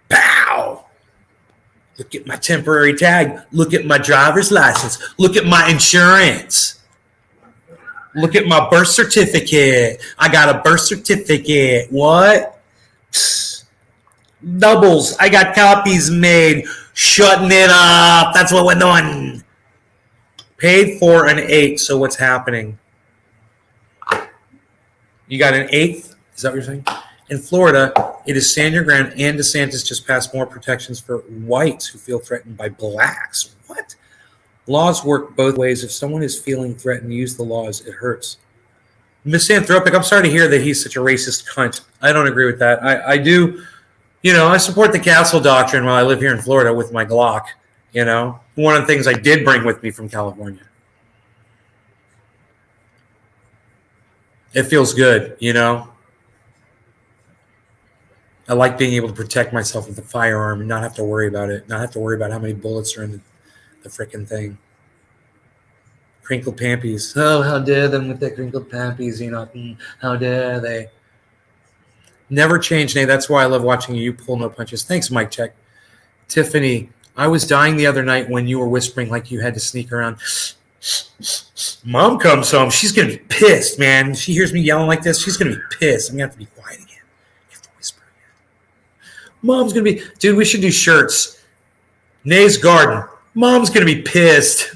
Pow! Look at my temporary tag. Look at my driver's license. Look at my insurance. Look at my birth certificate. I got a birth certificate. What? Psst. Doubles. I got copies made. Shutting it up. That's what we're doing. Paid for an 8. So what's happening? You got an 8th? Is that what you're saying? In Florida, it is stand your ground, and DeSantis just passed more protections for whites who feel threatened by blacks. What? Laws work both ways. If someone is feeling threatened, use the laws. It hurts. Misanthropic, I'm sorry to hear that he's such a racist cunt. I don't agree with that. I do, you know, I support the castle doctrine while I live here in Florida with my Glock, you know. One of the things I did bring with me from California. It feels good, you know. I like being able to protect myself with a firearm and not have to worry about it. Not have to worry about how many bullets are in the frickin' thing. Crinkled pampies. Oh, how dare them with their crinkled pampies, you know. How dare they. Never change, Nate. That's why I love watching you pull no punches. Thanks, Mike Check. Tiffany, I was dying the other night when you were whispering like you had to sneak around. Mom comes home. She's going to be pissed, man. She hears me yelling like this. She's going to be pissed. I'm going to have to be quiet again. You have to whisper again. Mom's going to be, dude, we should do shirts. Nay's Garden. Mom's going to be pissed.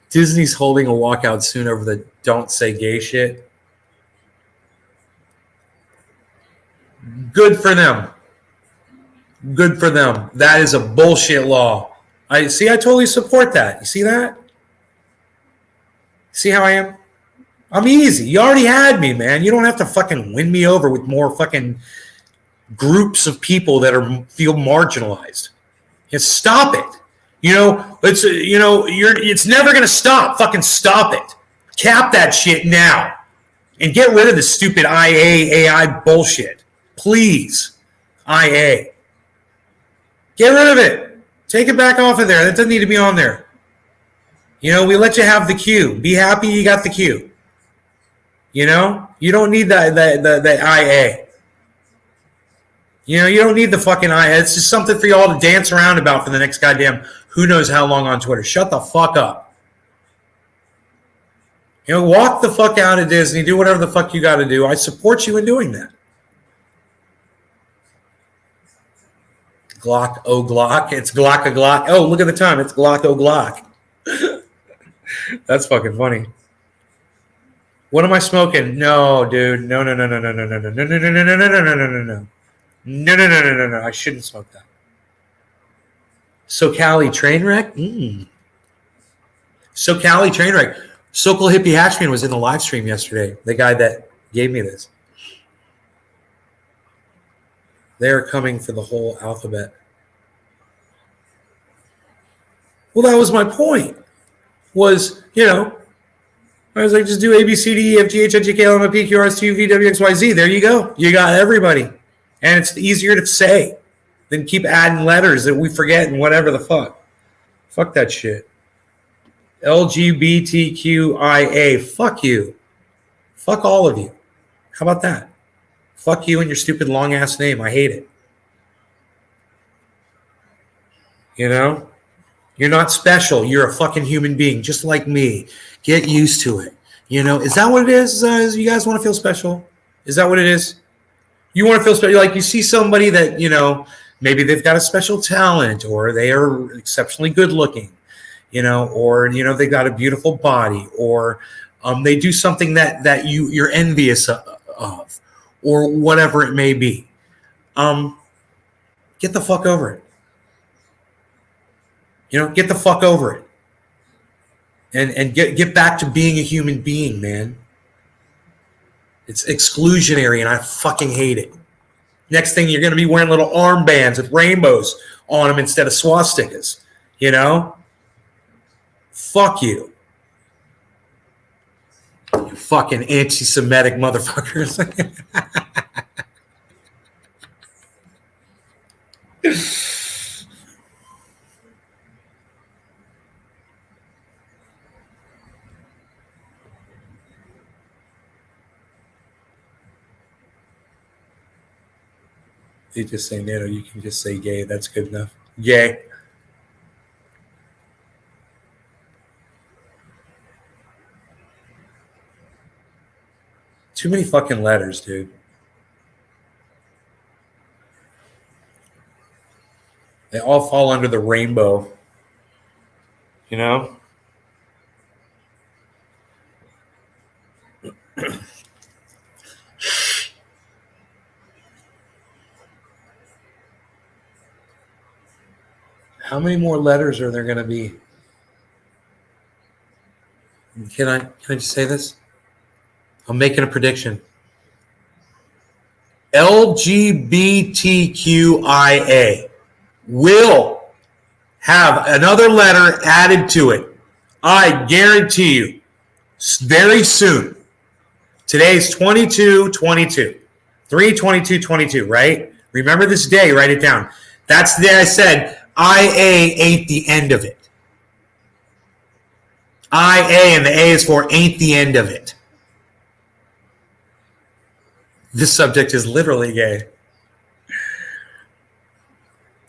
Disney's holding a walkout soon over the don't say gay shit. Good for them. Good for them. That is a bullshit law. I totally support that. You see that? See how I am? I'm easy. You already had me, man. You don't have to fucking win me over with more fucking groups of people that feel marginalized. Just stop it. It's never gonna stop. Fucking stop it. Cap that shit now. And get rid of the stupid AI bullshit. Please. IA. Get rid of it. Take it back off of there. That doesn't need to be on there. We let you have the queue. Be happy you got the queue. You don't need the IA. You don't need the fucking IA. It's just something for you all to dance around about for the next goddamn who knows how long on Twitter. Shut the fuck up. Walk the fuck out of Disney. Do whatever the fuck you got to do. I support you in doing that. Glock, oh Glock. It's Glock, a Glock. Oh, look at the time. It's Glock, oh Glock. That's fucking funny. What am I smoking? No, dude. No. No. I shouldn't smoke that. SoCali train wreck? SoCali train wreck. Sokol Hippie Hatchman was in the live stream yesterday. The guy that gave me this. They're coming for the whole alphabet. Well, that was my point. I was like, just do A, B, C, D, E, F, G, H, I, J, K, L, M, N, P, Q, R, S, T, U, V, W, X, Y, Z. There you go. You got everybody. And it's easier to say than keep adding letters that we forget and whatever the fuck. Fuck that shit. LGBTQIA. Fuck you. Fuck all of you. How about that? Fuck you and your stupid long-ass name. I hate it. You're not special. You're a fucking human being, just like me. Get used to it. Is that what it is? You guys want to feel special? Is that what it is? You want to feel special? Like you see somebody that, maybe they've got a special talent or they are exceptionally good looking, or, they got a beautiful body or they do something that you're envious of or whatever it may be. Get the fuck over it. Get the fuck over it. And get back to being a human being, man. It's exclusionary, and I fucking hate it. Next thing, you're going to be wearing little armbands with rainbows on them instead of swastikas. Fuck you. You fucking anti-Semitic motherfuckers. You just say NATO, you can just say gay. That's good enough. Gay. Too many fucking letters, dude. They all fall under the rainbow. How many more letters are there going to be? Can I just say this? I'm making a prediction. LGBTQIA will have another letter added to it. I guarantee you. Very soon. Today's 22/22. 3/22/22, right? Remember this day. Write it down. That's the day I said IA ain't the end of it. IA and the A is for ain't the end of it. This subject is literally gay.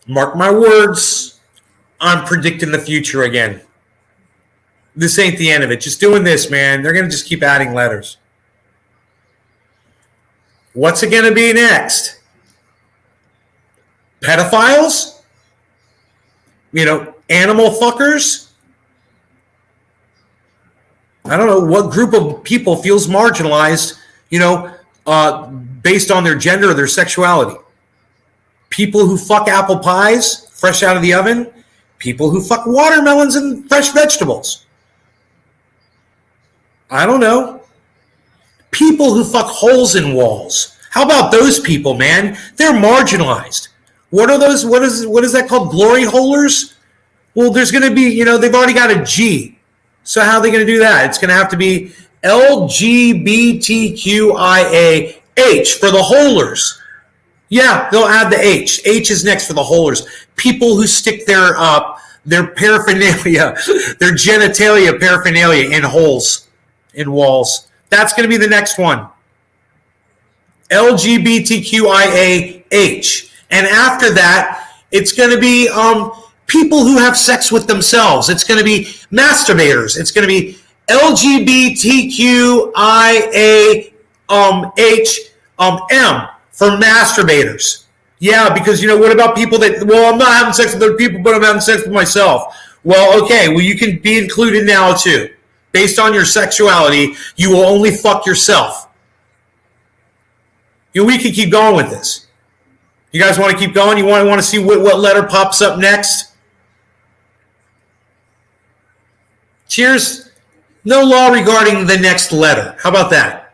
Mark my words. I'm predicting the future again. This ain't the end of it. Just doing this, man. They're going to just keep adding letters. What's it going to be next? Pedophiles? Animal fuckers? I don't know what group of people feels marginalized, based on their gender or their sexuality. People who fuck apple pies fresh out of the oven. People who fuck watermelons and fresh vegetables. I don't know. People who fuck holes in walls. How about those people, man? They're marginalized. What are those? What is that called? Glory holers? Well, there's going to be, they've already got a G. So how are they going to do that? It's going to have to be LGBTQIA H for the holers. Yeah, they'll add the H. H is next for the holers. People who stick their paraphernalia, their genitalia paraphernalia in holes, in walls. That's going to be the next one. LGBTQIA H. And after that, it's going to be people who have sex with themselves. It's going to be masturbators. It's going to be LGBTQIA H M for masturbators. Yeah, because what about people that, I'm not having sex with other people, but I'm having sex with myself. Well, okay, you can be included now too. Based on your sexuality, you will only fuck yourself. We can keep going with this. You guys want to keep going? You want to see what letter pops up next? Cheers. No law regarding the next letter. How about that?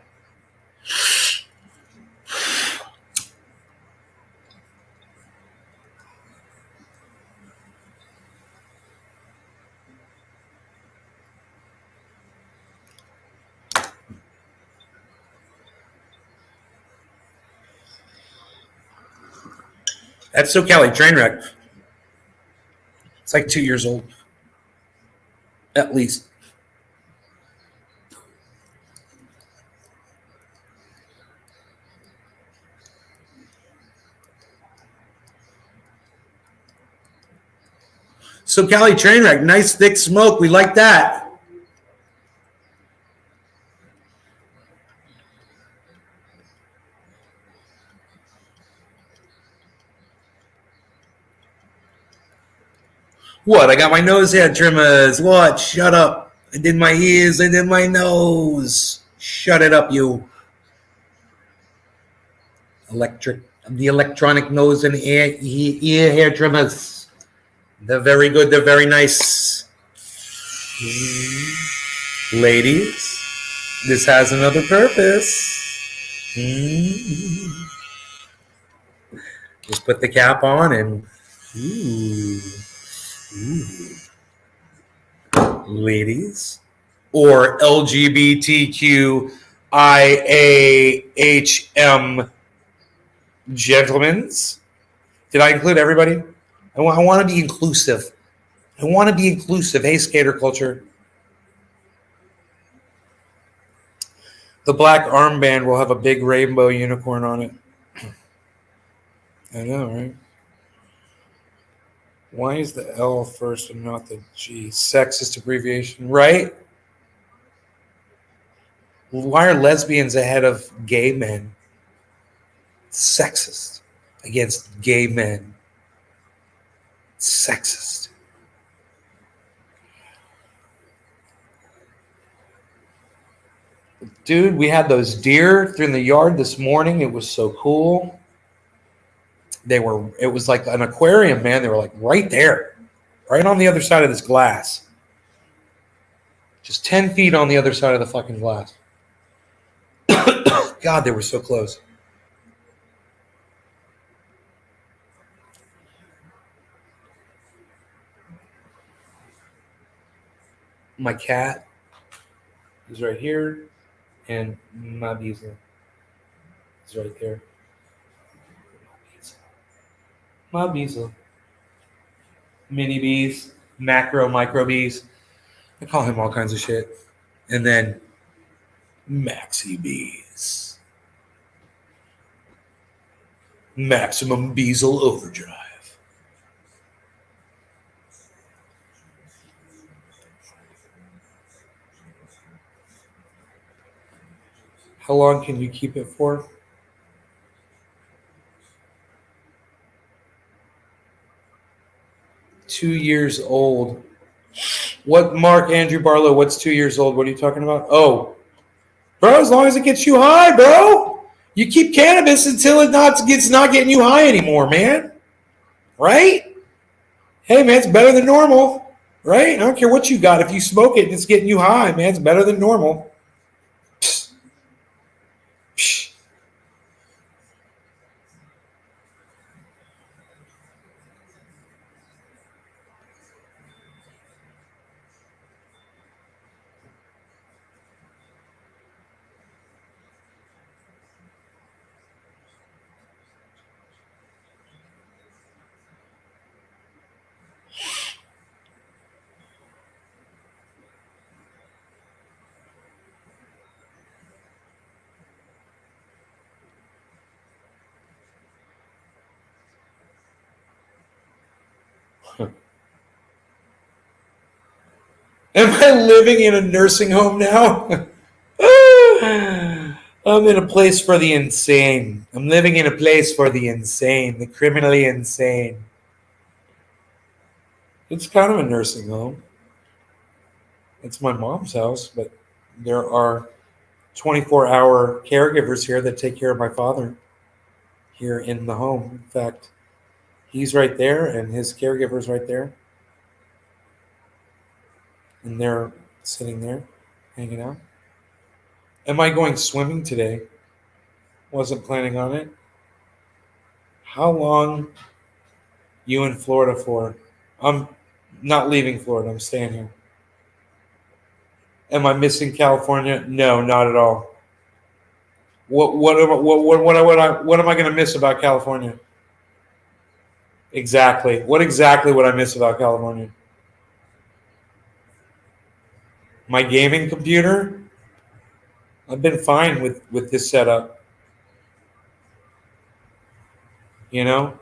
That's SoCal train wreck. It's like 2 years old. At least. SoCal train wreck. Nice thick smoke. We like that. What? I got my nose hair trimmers. What? Shut up. I did my ears. I did my nose. Shut it up, you. The electronic nose and ear hair trimmers. They're very good. They're very nice. Ladies, this has another purpose. Just put the cap on and... Ladies, or LGBTQIAHM gentlemen. Did I include everybody? I want to be inclusive. Hey, skater culture. The black armband will have a big rainbow unicorn on it. I know, right? Why is the L first and not the G? Sexist abbreviation, right? Why are lesbians ahead of gay men? Sexist against gay men. Sexist. Dude, we had those deer through the yard this morning. It was so cool. It was like an aquarium, man. They were like right there, right on the other side of this glass. Just 10 feet on the other side of the fucking glass. God, they were so close. My cat is right here, and my beezel is right there. My beezel. Mini bees, macro, micro bees. I call him all kinds of shit. And then maxi bees. Maximum beezel overdrive. How long can you keep it for? Two years old. What, Mark Andrew Barlow, what's 2 years old? What are you talking about? Oh, bro, as long as it gets you high, bro. You keep cannabis until it's not getting you high anymore, man. Right? Hey, man, it's better than normal. Right? I don't care what you got. If you smoke it and it's getting you high, man, it's better than normal. Psst. Am I living in a nursing home now? I'm in a place for the insane. I'm living in a place for the insane, the criminally insane. It's kind of a nursing home. It's my mom's house, but there are 24-hour caregivers here that take care of my father here in the home. In fact, he's right there and his caregiver's right there. And they're sitting there hanging out. Am I going swimming today? Wasn't planning on it. How long you in Florida for? I'm not leaving Florida. I'm staying here. Am I missing California? No, not at all. What am I going to miss about California? Exactly. What exactly would I miss about California? My gaming computer? I've been fine with this setup. You know?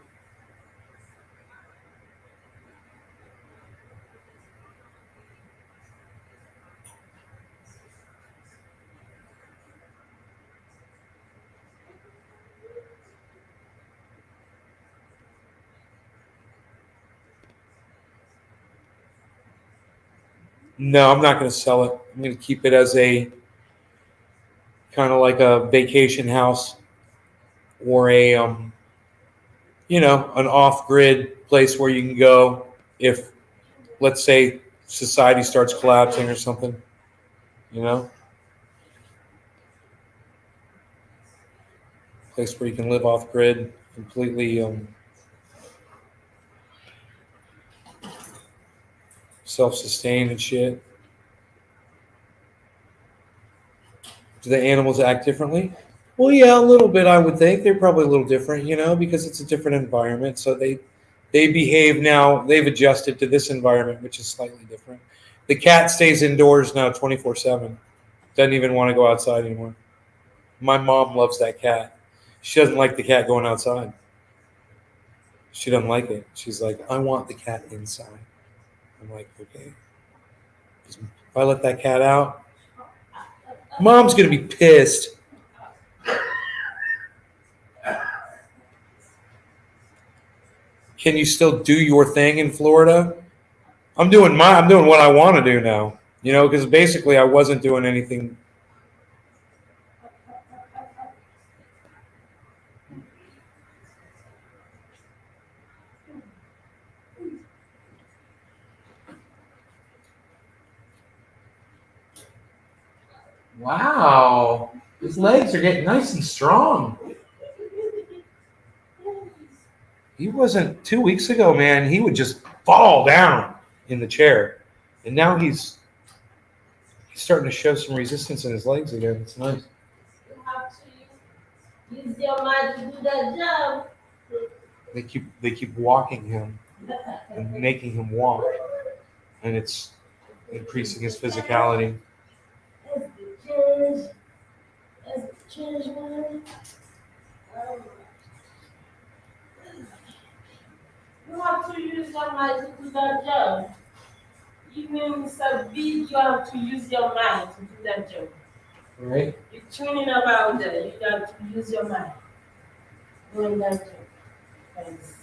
No, I'm not going to sell it. I'm going to keep it as a kind of like a vacation house or a an off-grid place where you can go if, let's say, society starts collapsing or something. You know, place where you can live off-grid, completely self-sustained and shit. Do the animals act differently? Well, yeah, a little bit. I would think they're probably a little different, because it's a different environment. So they behave now. They've adjusted to this environment, which is slightly different. The cat stays indoors now 24/7. Doesn't even want to go outside anymore. My mom loves that cat. She doesn't like the cat going outside. She doesn't like it. She's like, I want the cat inside. I'm like, okay. If I let that cat out, mom's gonna be pissed. Can you still do your thing in Florida? I'm doing what I want to do now. Because basically I wasn't doing anything. Wow. His legs are getting nice and strong. He wasn't 2 weeks ago, man. He would just fall down in the chair. And now he's starting to show some resistance in his legs again. It's nice. You have to use your mind to do that job. They keep walking him and making him walk. And it's increasing his physicality. That's the change. That's the change, man. You have to use your mind to do that job. Even so big, you have to use your mind to do that job. Right? You're tuning about that. You got to use your mind doing that job. Thanks.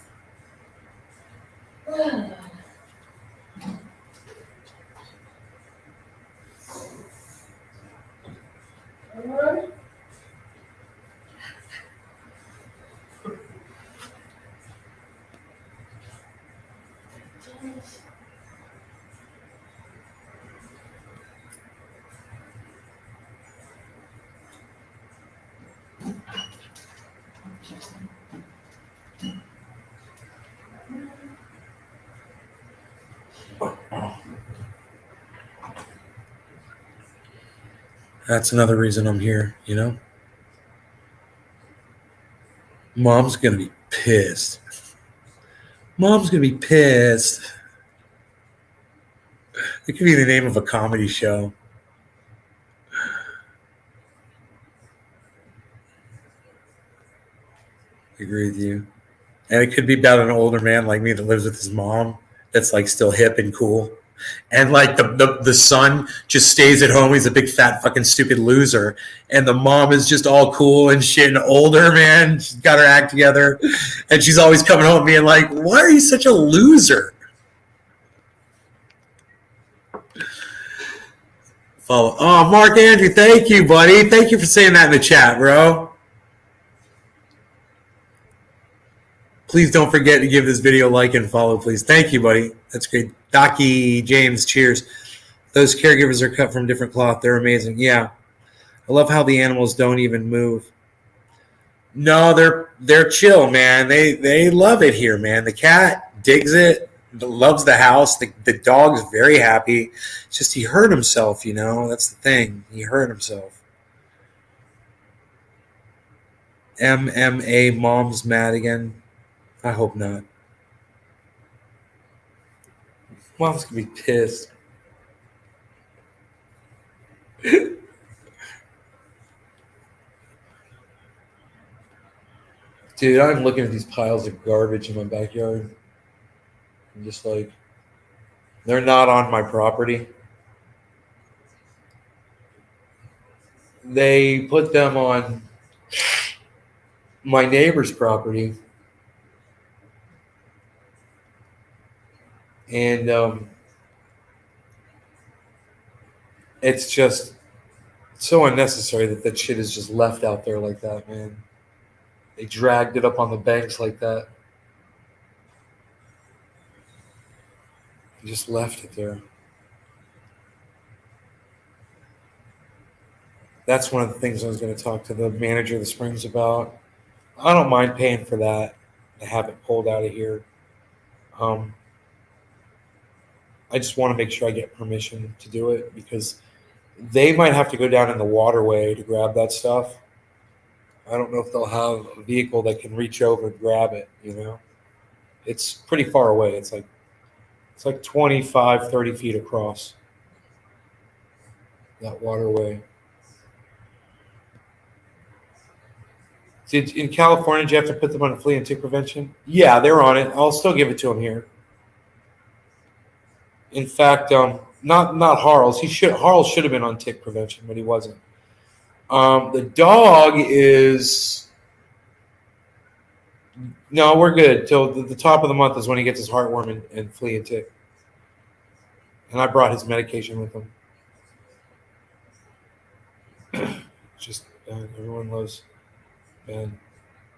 Alright. That's another reason I'm here, Mom's going to be pissed. Mom's going to be pissed. It could be the name of a comedy show. I agree with you. And it could be about an older man like me that lives with his mom that's like still hip and cool. And like the son just stays at home. He's a big fat fucking stupid loser. And the mom is just all cool and shit and older, man. She's got her act together. And she's always coming home being like, why are you such a loser? Follow. Oh, Mark Andrew, thank you, buddy. Thank you for saying that in the chat, bro. Please don't forget to give this video a like and follow, please. Thank you, buddy. That's great. Docky James, cheers. Those caregivers are cut from different cloth. They're amazing. Yeah. I love how the animals don't even move. No, they're chill, man. They love it here, man. The cat digs it, loves the house. The dog's very happy. It's just he hurt himself, you know. That's the thing. He hurt himself. MMA mom's mad again. I hope not. Mom's gonna be pissed. Dude, I'm looking at these piles of garbage in my backyard. I'm just like, they're not on my property. They put them on my neighbor's property. And it's just so unnecessary that shit is just left out there like that, man. They dragged it up on the banks like that. They just left it there. That's one of the things I was going to talk to the manager of the Springs about. I don't mind paying for that to have it pulled out of here. I just want to make sure I get permission to do it because they might have to go down in the waterway to grab that stuff. I don't know if they'll have a vehicle that can reach over and grab it, you know. It's pretty far away. It's like 25, 30 feet across that waterway. In California, did you have to put them on flea and tick prevention? Yeah, they're on it. I'll still give it to them here. In fact, not Harles. Harles should have been on tick prevention, but he wasn't. The dog is no, we're good till the top of the month is when he gets his heartworm and flea and tick. And I brought his medication with him. Just everyone loves Ben.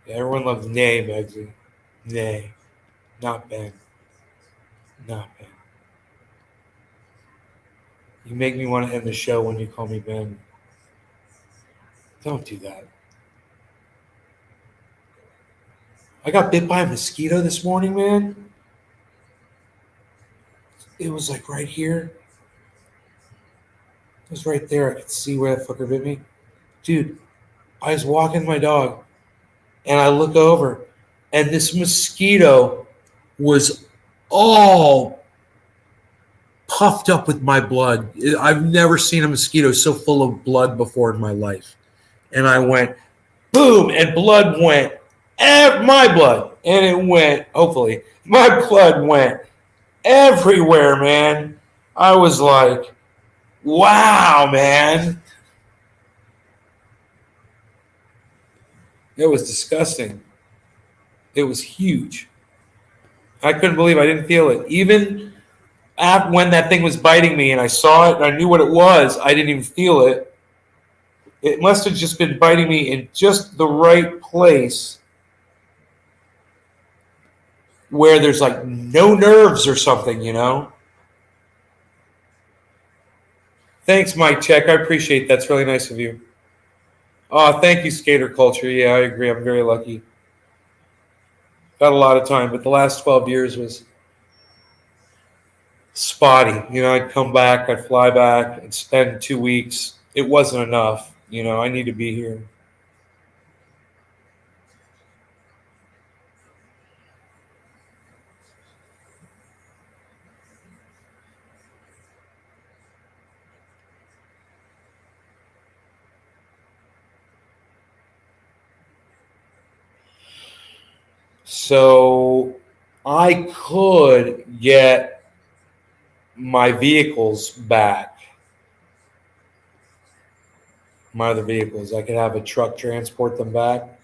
Yeah, everyone loves Nay, Megsy. Nay, not Ben. Not Ben. You make me want to end the show when you call me Ben. Don't do that. I got bit by a mosquito this morning, man. It was like right here. It was right there. I could see where that fucker bit me. Dude, I was walking my dog, and I look over, and this mosquito was all puffed up with my blood. I've never seen a mosquito so full of blood before in my life. And I went, boom, and blood went, my blood, and it went, hopefully, my blood went everywhere, man. I was like, wow, man. It was disgusting. It was huge. I couldn't believe I didn't feel it. Even when that thing was biting me and I saw it and I knew what it was, I didn't even feel it. It must have just been biting me in just the right place where there's like no nerves or something, you know? Thanks, Mike Check. I appreciate that. That's really nice of you. Oh, thank you, Skater Culture. Yeah, I agree. I'm very lucky. Got a lot of time, but the last 12 years was spotty. You know, I'd come back, I'd fly back and spend 2 weeks. It wasn't enough. You know, I need to be here. So I could get my vehicles back. My other vehicles. I could have a truck transport them back.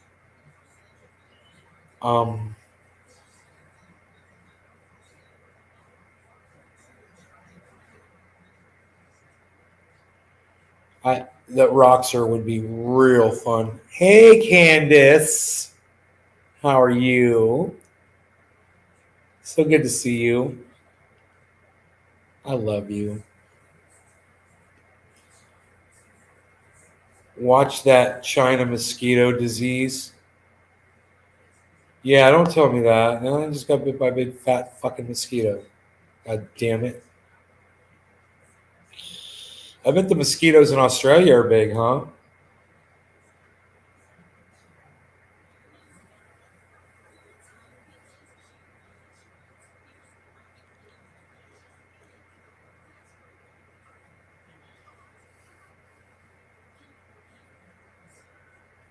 That Roxer would be real fun. Hey, Candace. How are you? So good to see you. I love you. Watch that China mosquito disease. Yeah, don't tell me that. No, I just got bit by a big fat fucking mosquito. God damn it. I bet the mosquitoes in Australia are big, huh?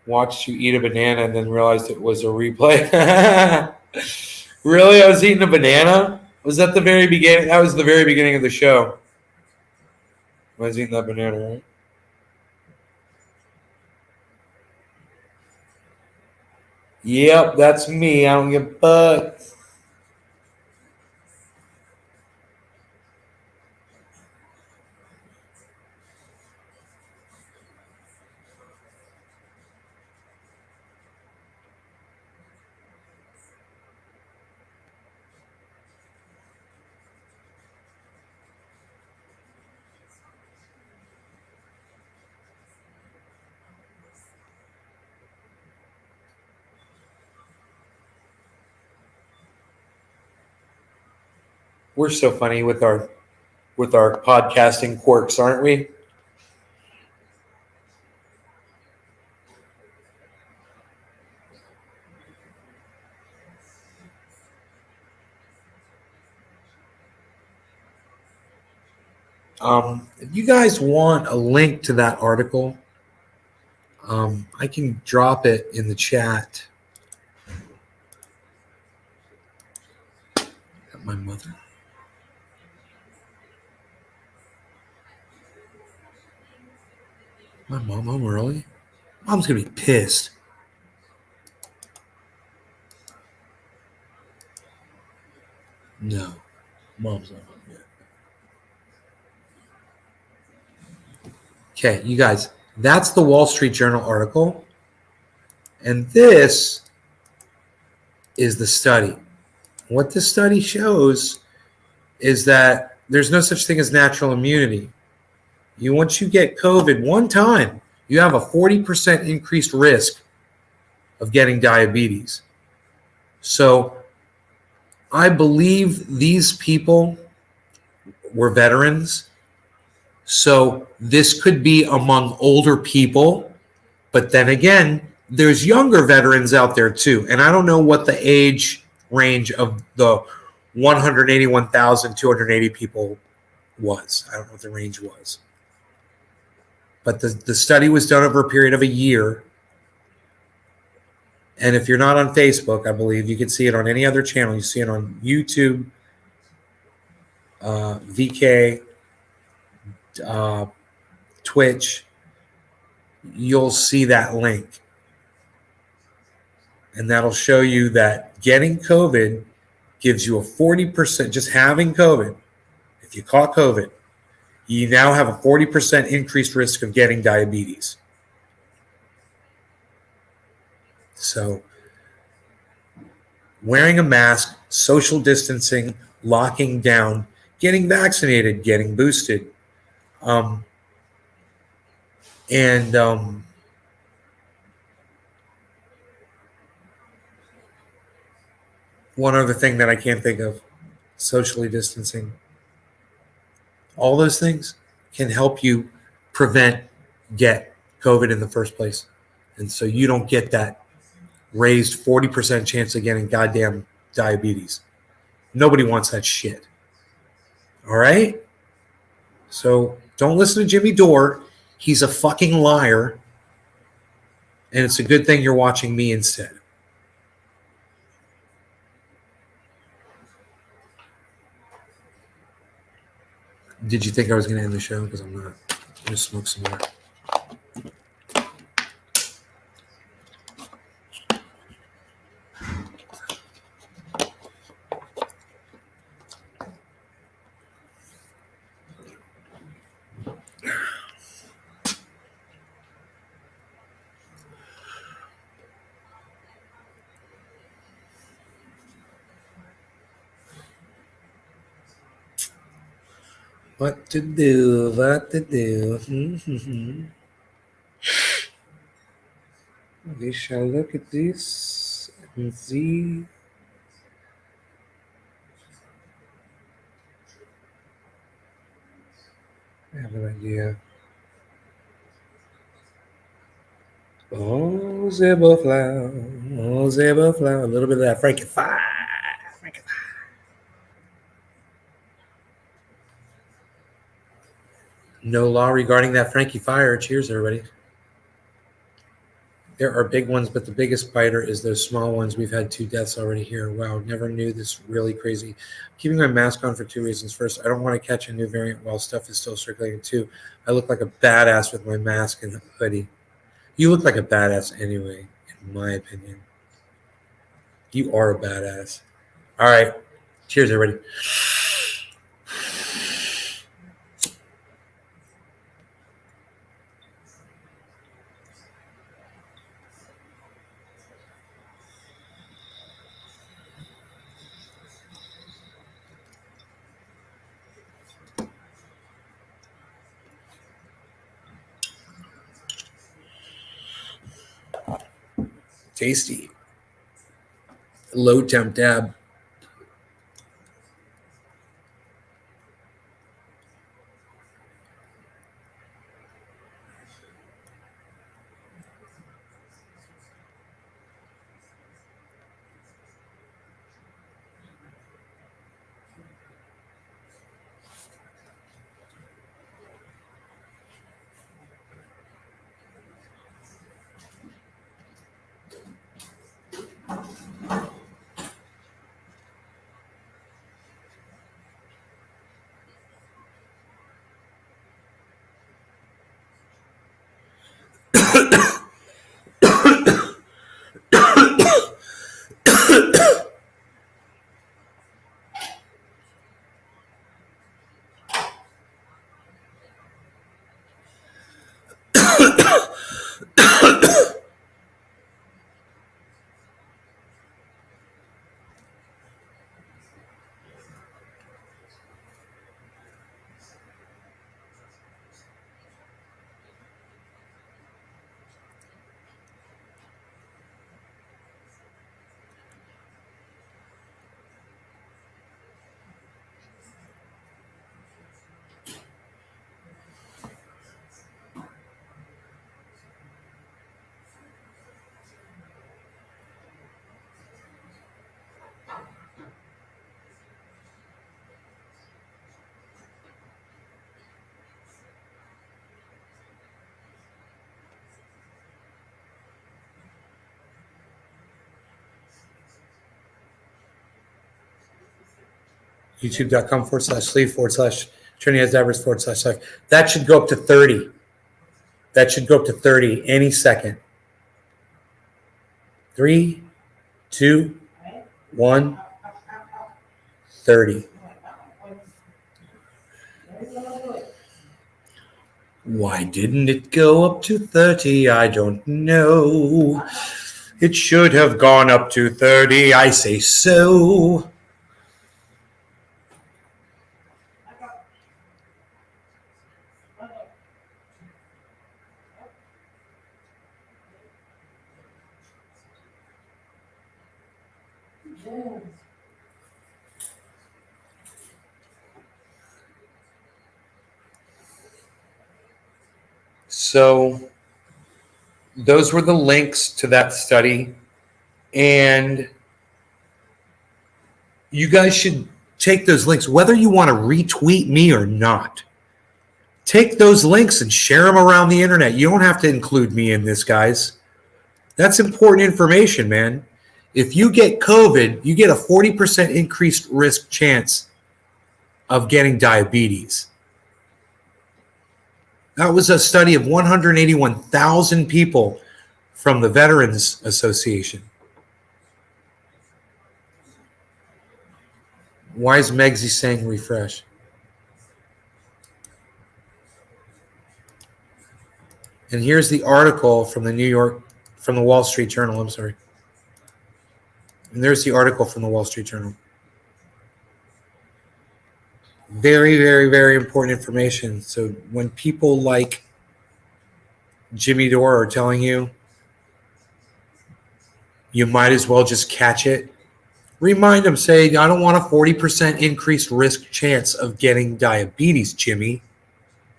Watched you eat a banana and then realized it was a replay. Really? I was eating a banana? Was that the very beginning? That was the very beginning of the show. I was eating that banana, right? Yep, that's me. I don't give a fuck. We're so funny with our podcasting quirks, aren't we? If you guys want a link to that article, I can drop it in the chat. My mother. My mom home early? Mom's going to be pissed. No. Mom's not home yet. Okay, you guys, that's the Wall Street Journal article. And this is the study. What the study shows is that there's no such thing as natural immunity. Once you get COVID one time, you have a 40% increased risk of getting diabetes. So I believe these people were veterans. So this could be among older people. But then again, there's younger veterans out there too. And I don't know what the age range of the 181,280 people was. I don't know what the range was. But the study was done over a period of a year. And if you're not on Facebook, I believe, you can see it on any other channel. You see it on YouTube, VK, Twitch. You'll see that link. And that'll show you that getting COVID gives you a 40%, just having COVID. If you caught COVID, you now have a 40% increased risk of getting diabetes. So wearing a mask, social distancing, locking down, getting vaccinated, getting boosted. One other thing that I can't think of, socially distancing. All those things can help you get COVID in the first place. And so you don't get that raised 40% chance of getting goddamn diabetes. Nobody wants that shit. All right? So don't listen to Jimmy Dore. He's a fucking liar. And it's a good thing you're watching me instead. Did you think I was going to end the show? Because I'm not. I'm going to smoke some more. What to do? What to do? We shall look at this and see. I have an idea. Oh, zebra flower. Oh, zebra flower. A little bit of that Frankie Fire. Frankie Fire. No law regarding that Frankie Fire. Cheers, everybody. There are big ones, but the biggest biter is those small ones. We've had 2 deaths already here. Wow, never knew this. Really crazy. Keeping my mask on for 2 reasons. First, I don't want to catch a new variant while stuff is still circulating. 2, I look like a badass with my mask and hoodie. You look like a badass anyway, in my opinion. You are a badass. All right. Cheers, everybody. Tasty. Low temp dab. YouTube.com/sleeve/Trinidad/live. That should go up to 30. That should go up to 30 any second. 3, 2, 1, 30. Why didn't it go up to 30? I don't know. It should have gone up to 30. I say so. So those were the links to that study. And you guys should take those links, whether you want to retweet me or not. Take those links and share them around the internet. You don't have to include me in this, guys. That's important information, man. If you get COVID, you get a 40% increased risk chance of getting diabetes. That was a study of 181,000 people from the Veterans Association. Why is Megsy saying refresh? And here's the article from the Wall Street Journal. I'm sorry. And there's the article from the Wall Street Journal. Very, very, very important information. So when people like Jimmy Dore are telling you, you might as well just catch it, remind them, say, I don't want a 40% increased risk chance of getting diabetes, Jimmy.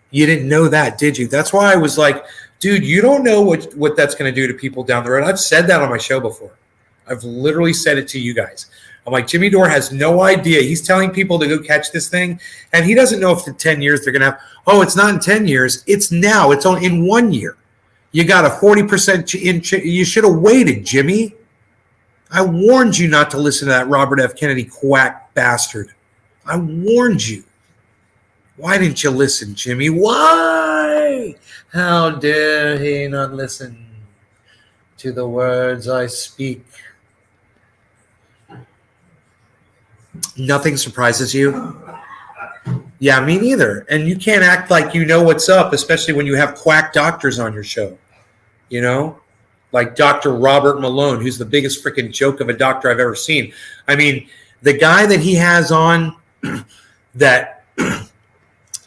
You didn't know that, did you? That's why I was like, dude, you don't know what that's going to do to people down the road. I've said that on my show before. I've literally said it to you guys. I'm like, Jimmy Dore has no idea. He's telling people to go catch this thing, and he doesn't know if in 10 years they're going to have, oh, it's not in 10 years. It's now. It's only in 1 year. You got a 40% you should have waited, Jimmy. I warned you not to listen to that Robert F. Kennedy quack bastard. I warned you. Why didn't you listen, Jimmy? Why? How dare he not listen to the words I speak? Nothing surprises you? Yeah, me neither. And you can't act like you know what's up, especially when you have quack doctors on your show. You know? Like Dr. Robert Malone, who's the biggest freaking joke of a doctor I've ever seen. I mean, the guy that he has on that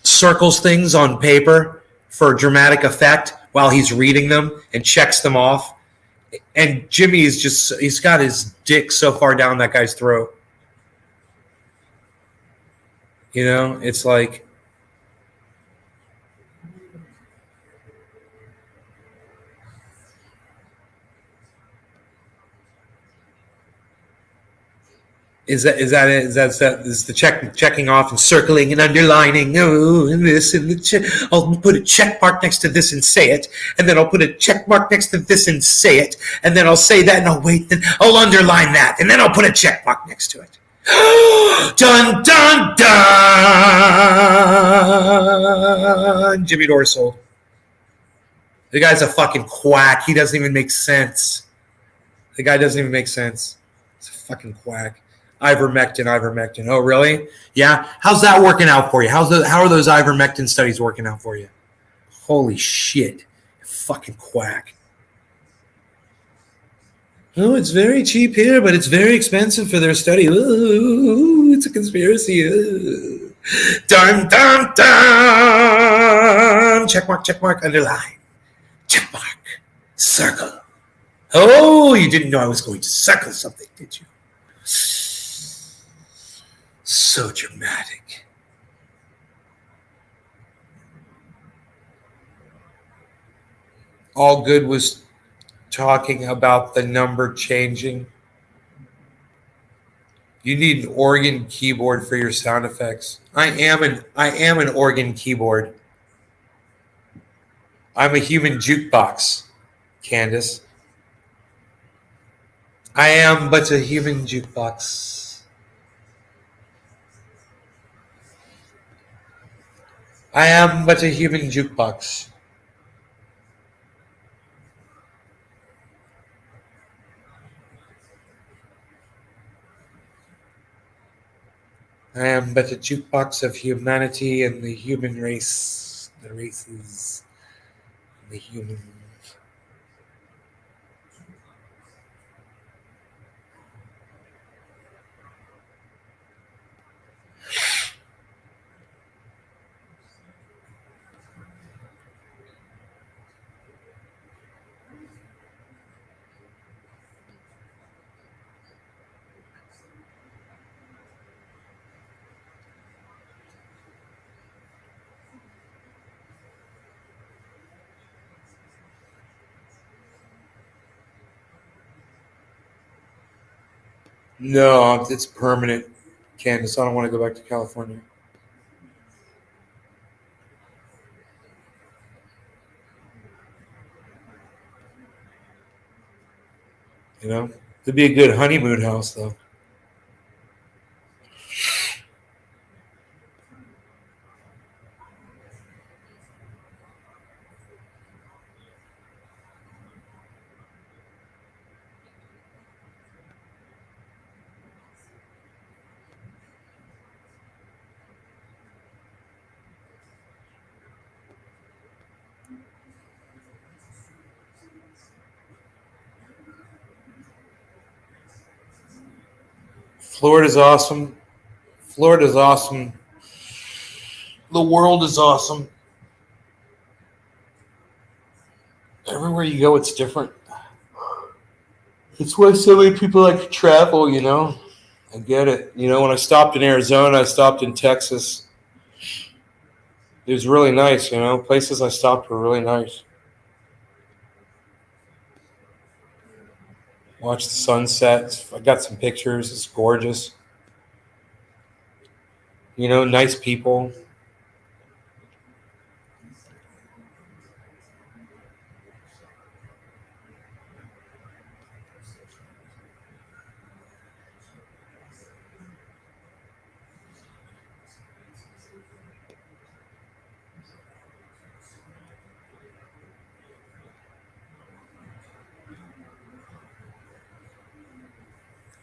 circles things on paper for dramatic effect while he's reading them and checks them off. And Jimmy is just, he's got his dick so far down that guy's throat. You know, it's like, is the checking off and circling and underlining? Oh, and this and the I'll put a check mark next to this and say it, and then I'll put a check mark next to this and say it, and then I'll say that and I'll wait, then I'll underline that, and then I'll put a check mark next to it. Dun dun dun! Jimmy Dore sold. The guy's a fucking quack. He doesn't even make sense. The guy doesn't even make sense. He's a fucking quack. Ivermectin. Oh, really? Yeah. How's that working out for you? How are those ivermectin studies working out for you? Holy shit. Fucking quack. Oh, it's very cheap here, but it's very expensive for their study. Ooh, it's a conspiracy. Ooh. Dun, dun, dun. Check mark, underline. Check mark. Circle. Oh, you didn't know I was going to circle something, did you? So dramatic. All good was talking about the number changing. You need an organ keyboard for your sound effects. I am an organ keyboard. I'm a human jukebox, Candace. I am but a human jukebox. I am but a human jukebox. I am but a jukebox of humanity and the human race, the races, the humans. No, it's permanent, Candace. I don't want to go back to California. You know, it'd be a good honeymoon house, though. Florida's awesome. Florida's awesome. The world is awesome. Everywhere you go, it's different. It's why so many people like to travel, you know. I get it. You know, when I stopped in Arizona, I stopped in Texas. It was really nice, you know. Places I stopped were really nice. Watch the sunsets. I got some pictures. It's gorgeous. You know, nice people.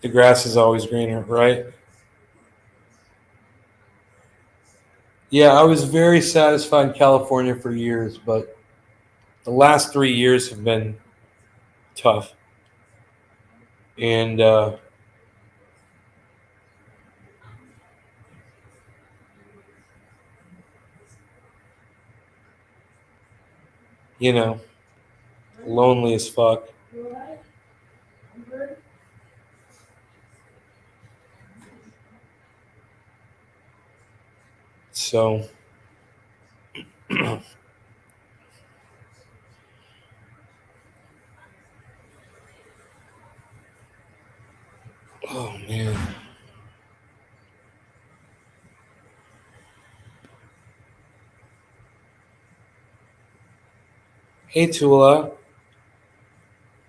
The grass is always greener, right? Yeah, I was very satisfied in California for years, but the last 3 years have been tough. And, you know, lonely as fuck. So, oh man. Hey Tula,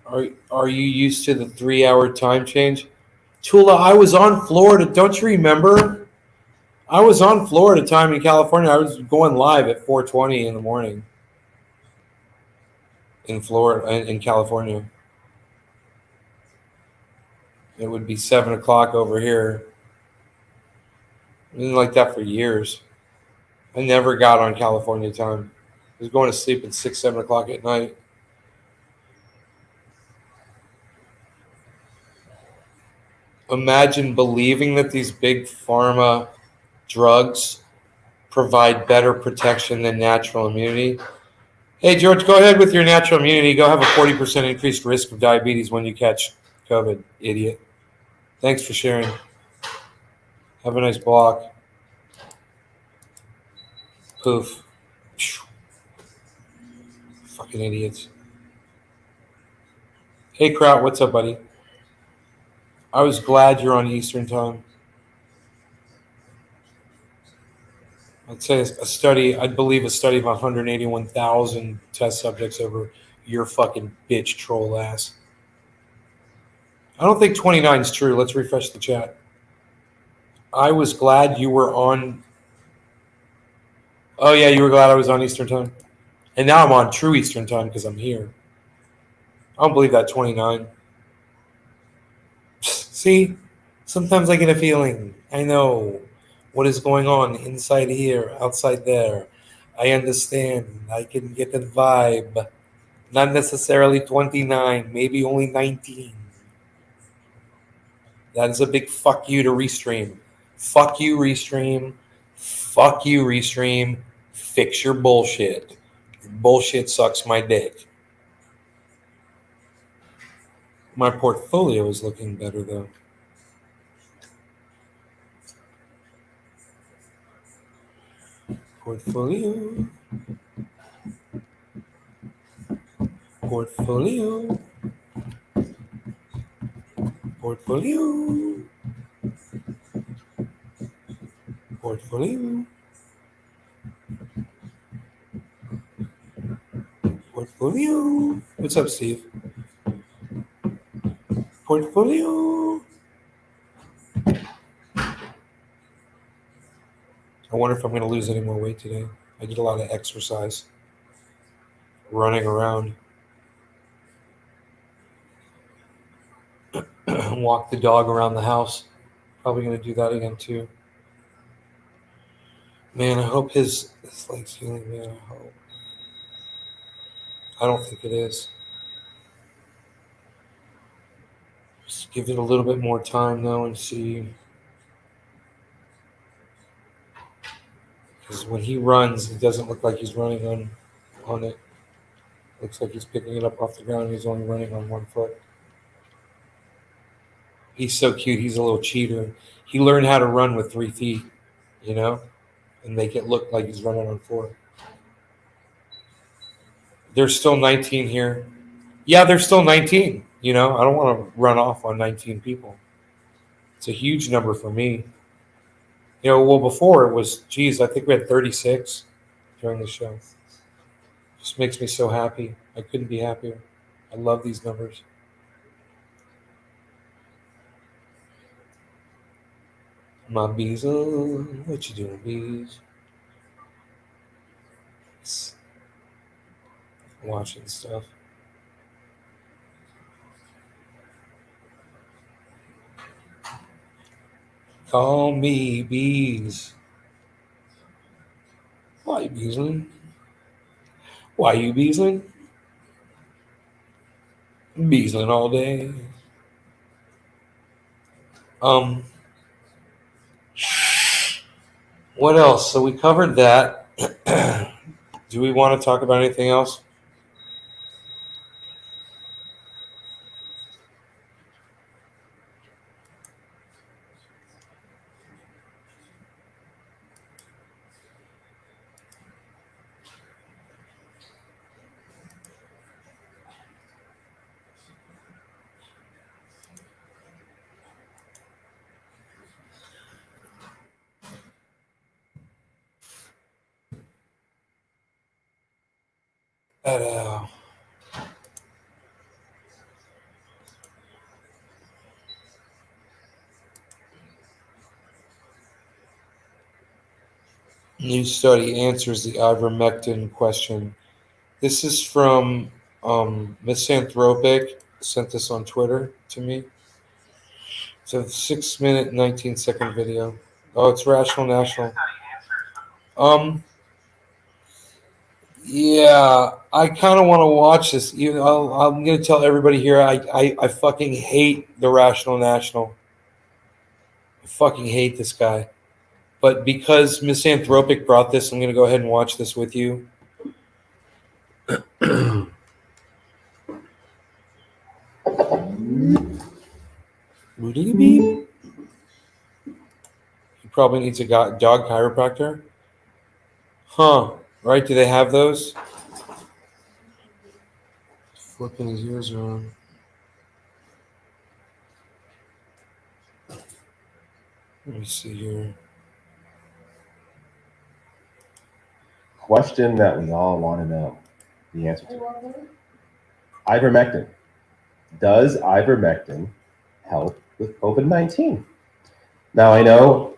are you used to the 3 hour time change? Tula, I was on Florida. Don't you remember? I was on Florida time in California. I was going live at 4:20 in the morning in Florida, in California. It would be 7 o'clock over here. I've been like that for years. I never got on California time. I was going to sleep at 6, 7 o'clock at night. Imagine believing that these big pharma drugs provide better protection than natural immunity. Hey, George, go ahead with your natural immunity. Go have a 40% increased risk of diabetes when you catch COVID, idiot. Thanks for sharing. Have a nice block. Poof. Fucking idiots. Hey, Kraut, what's up, buddy? I was glad you're on Eastern time. I'd say I'd believe a study of 181,000 test subjects over your fucking bitch troll ass. I don't think 29 is true. Let's refresh the chat. I was glad you were on. Oh, yeah, you were glad I was on Eastern time. And now I'm on true Eastern time because I'm here. I don't believe that 29. See, sometimes I get a feeling. I know what is going on inside here, outside there. I understand. I can get the vibe. Not necessarily 29, maybe only 19. That is a big fuck you to Restream. Fuck you, Restream. Fuck you, Restream. Fix your bullshit. Your bullshit sucks my dick. My portfolio is looking better, though. Portfolio. Portfolio. Portfolio. Portfolio. Portfolio. What's up, Steve? Portfolio. I wonder if I'm going to lose any more weight today. I did a lot of exercise, running around. Walk the dog around the house. Probably going to do that again, too. Man, I hope his leg's healing, man. I hope. I don't think it is. Just give it a little bit more time, though, and see. Because when he runs, it doesn't look like he's running on it. Looks like he's picking it up off the ground. He's only running on one foot. He's so cute. He's a little cheater. He learned how to run with 3 feet, you know, and make it look like he's running on 4. There's still 19 here. Yeah, there's still 19. You know, I don't want to run off on 19 people. It's a huge number for me. You know, well, before it was, geez, I think we had 36 during the show. Just makes me so happy. I couldn't be happier. I love these numbers. My bees, what you doing, bees? Watching stuff. Call me bees. Why you beesling? Why you beesling? Beesling all day. What else? So we covered that. Do we want to talk about anything else? New study answers the ivermectin question. This is from Misanthropic. Sent this on Twitter to me. It's a 6-minute, 19-second video. Oh, it's Rational National. Yeah, I kind of want to watch this. I'm going to tell everybody here, I fucking hate the Rational National. I fucking hate this guy. But because Misanthropic brought this, I'm going to go ahead and watch this with you. He probably needs a dog chiropractor. Huh. Right? Do they have those? Flipping his ears around. Let me see here. Question that we all want to know the answer to. Ivermectin. Does ivermectin help with COVID-19? Now, I know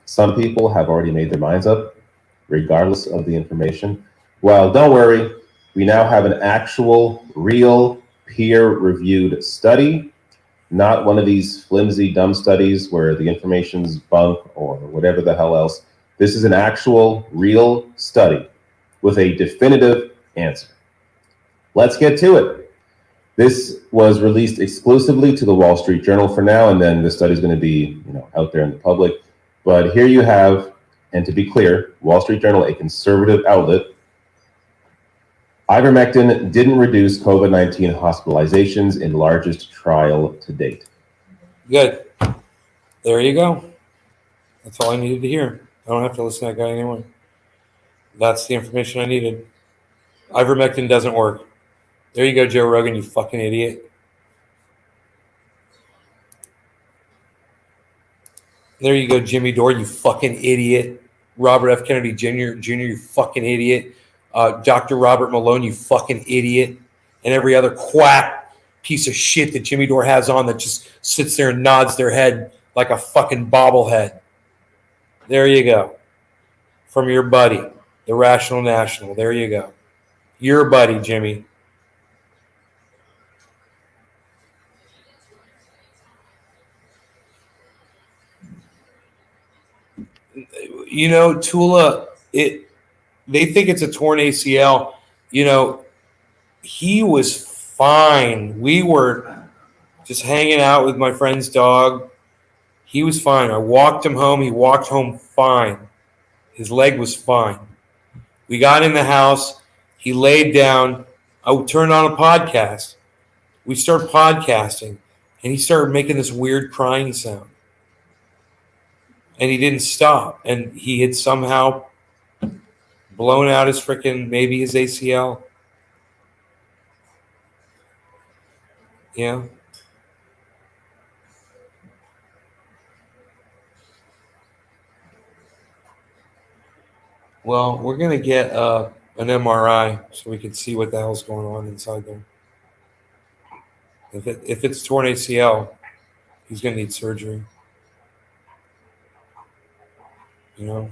some people have already made their minds up, regardless of the information. Well, don't worry. We now have an actual, real, peer-reviewed study, not one of these flimsy, dumb studies where the information's bunk or whatever the hell else. This is an actual, real study with a definitive answer. Let's get to it. This was released exclusively to the Wall Street Journal for now, and then the study is going to be, out there in the public. But here you have, and to be clear, Wall Street Journal, a conservative outlet, ivermectin didn't reduce COVID-19 hospitalizations in largest trial to date. Good. There you go. That's all I needed to hear. I don't have to listen to that guy anymore. That's the information I needed. Ivermectin doesn't work. There you go, Joe Rogan, you fucking idiot. There you go, Jimmy Dore, you fucking idiot. Robert F. Kennedy Jr., you fucking idiot. Dr. Robert Malone, you fucking idiot. And every other quack piece of shit that Jimmy Dore has on that just sits there and nods their head like a fucking bobblehead. There you go. From your buddy, the Rational National. There you go. Your buddy, Jimmy. Tula, they think it's a torn ACL. He was fine. We were just hanging out with my friend's dog. He was fine. I walked him home. He walked home fine. His leg was fine. We got in the house. He laid down. I turned on a podcast. We started podcasting, and he started making this weird crying sound. And he didn't stop. And he had somehow blown out his freaking, maybe his ACL. Yeah. Well, we're going to get an MRI so we can see what the hell's going on inside there. If it's torn ACL, he's going to need surgery. You know?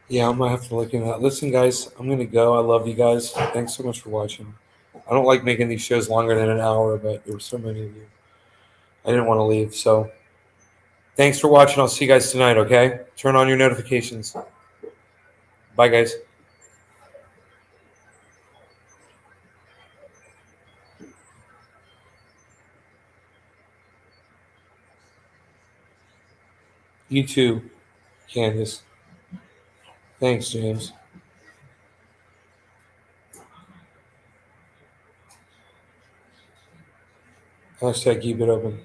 Yeah, I'm going to have to look into that. Listen, guys, I'm going to go. I love you guys. Thanks so much for watching. I don't like making these shows longer than an hour, but there were so many of you. I didn't want to leave. So thanks for watching. I'll see you guys tonight, okay? Turn on your notifications. Bye, guys. You too, Candace. Thanks, James. Hashtag keep it open.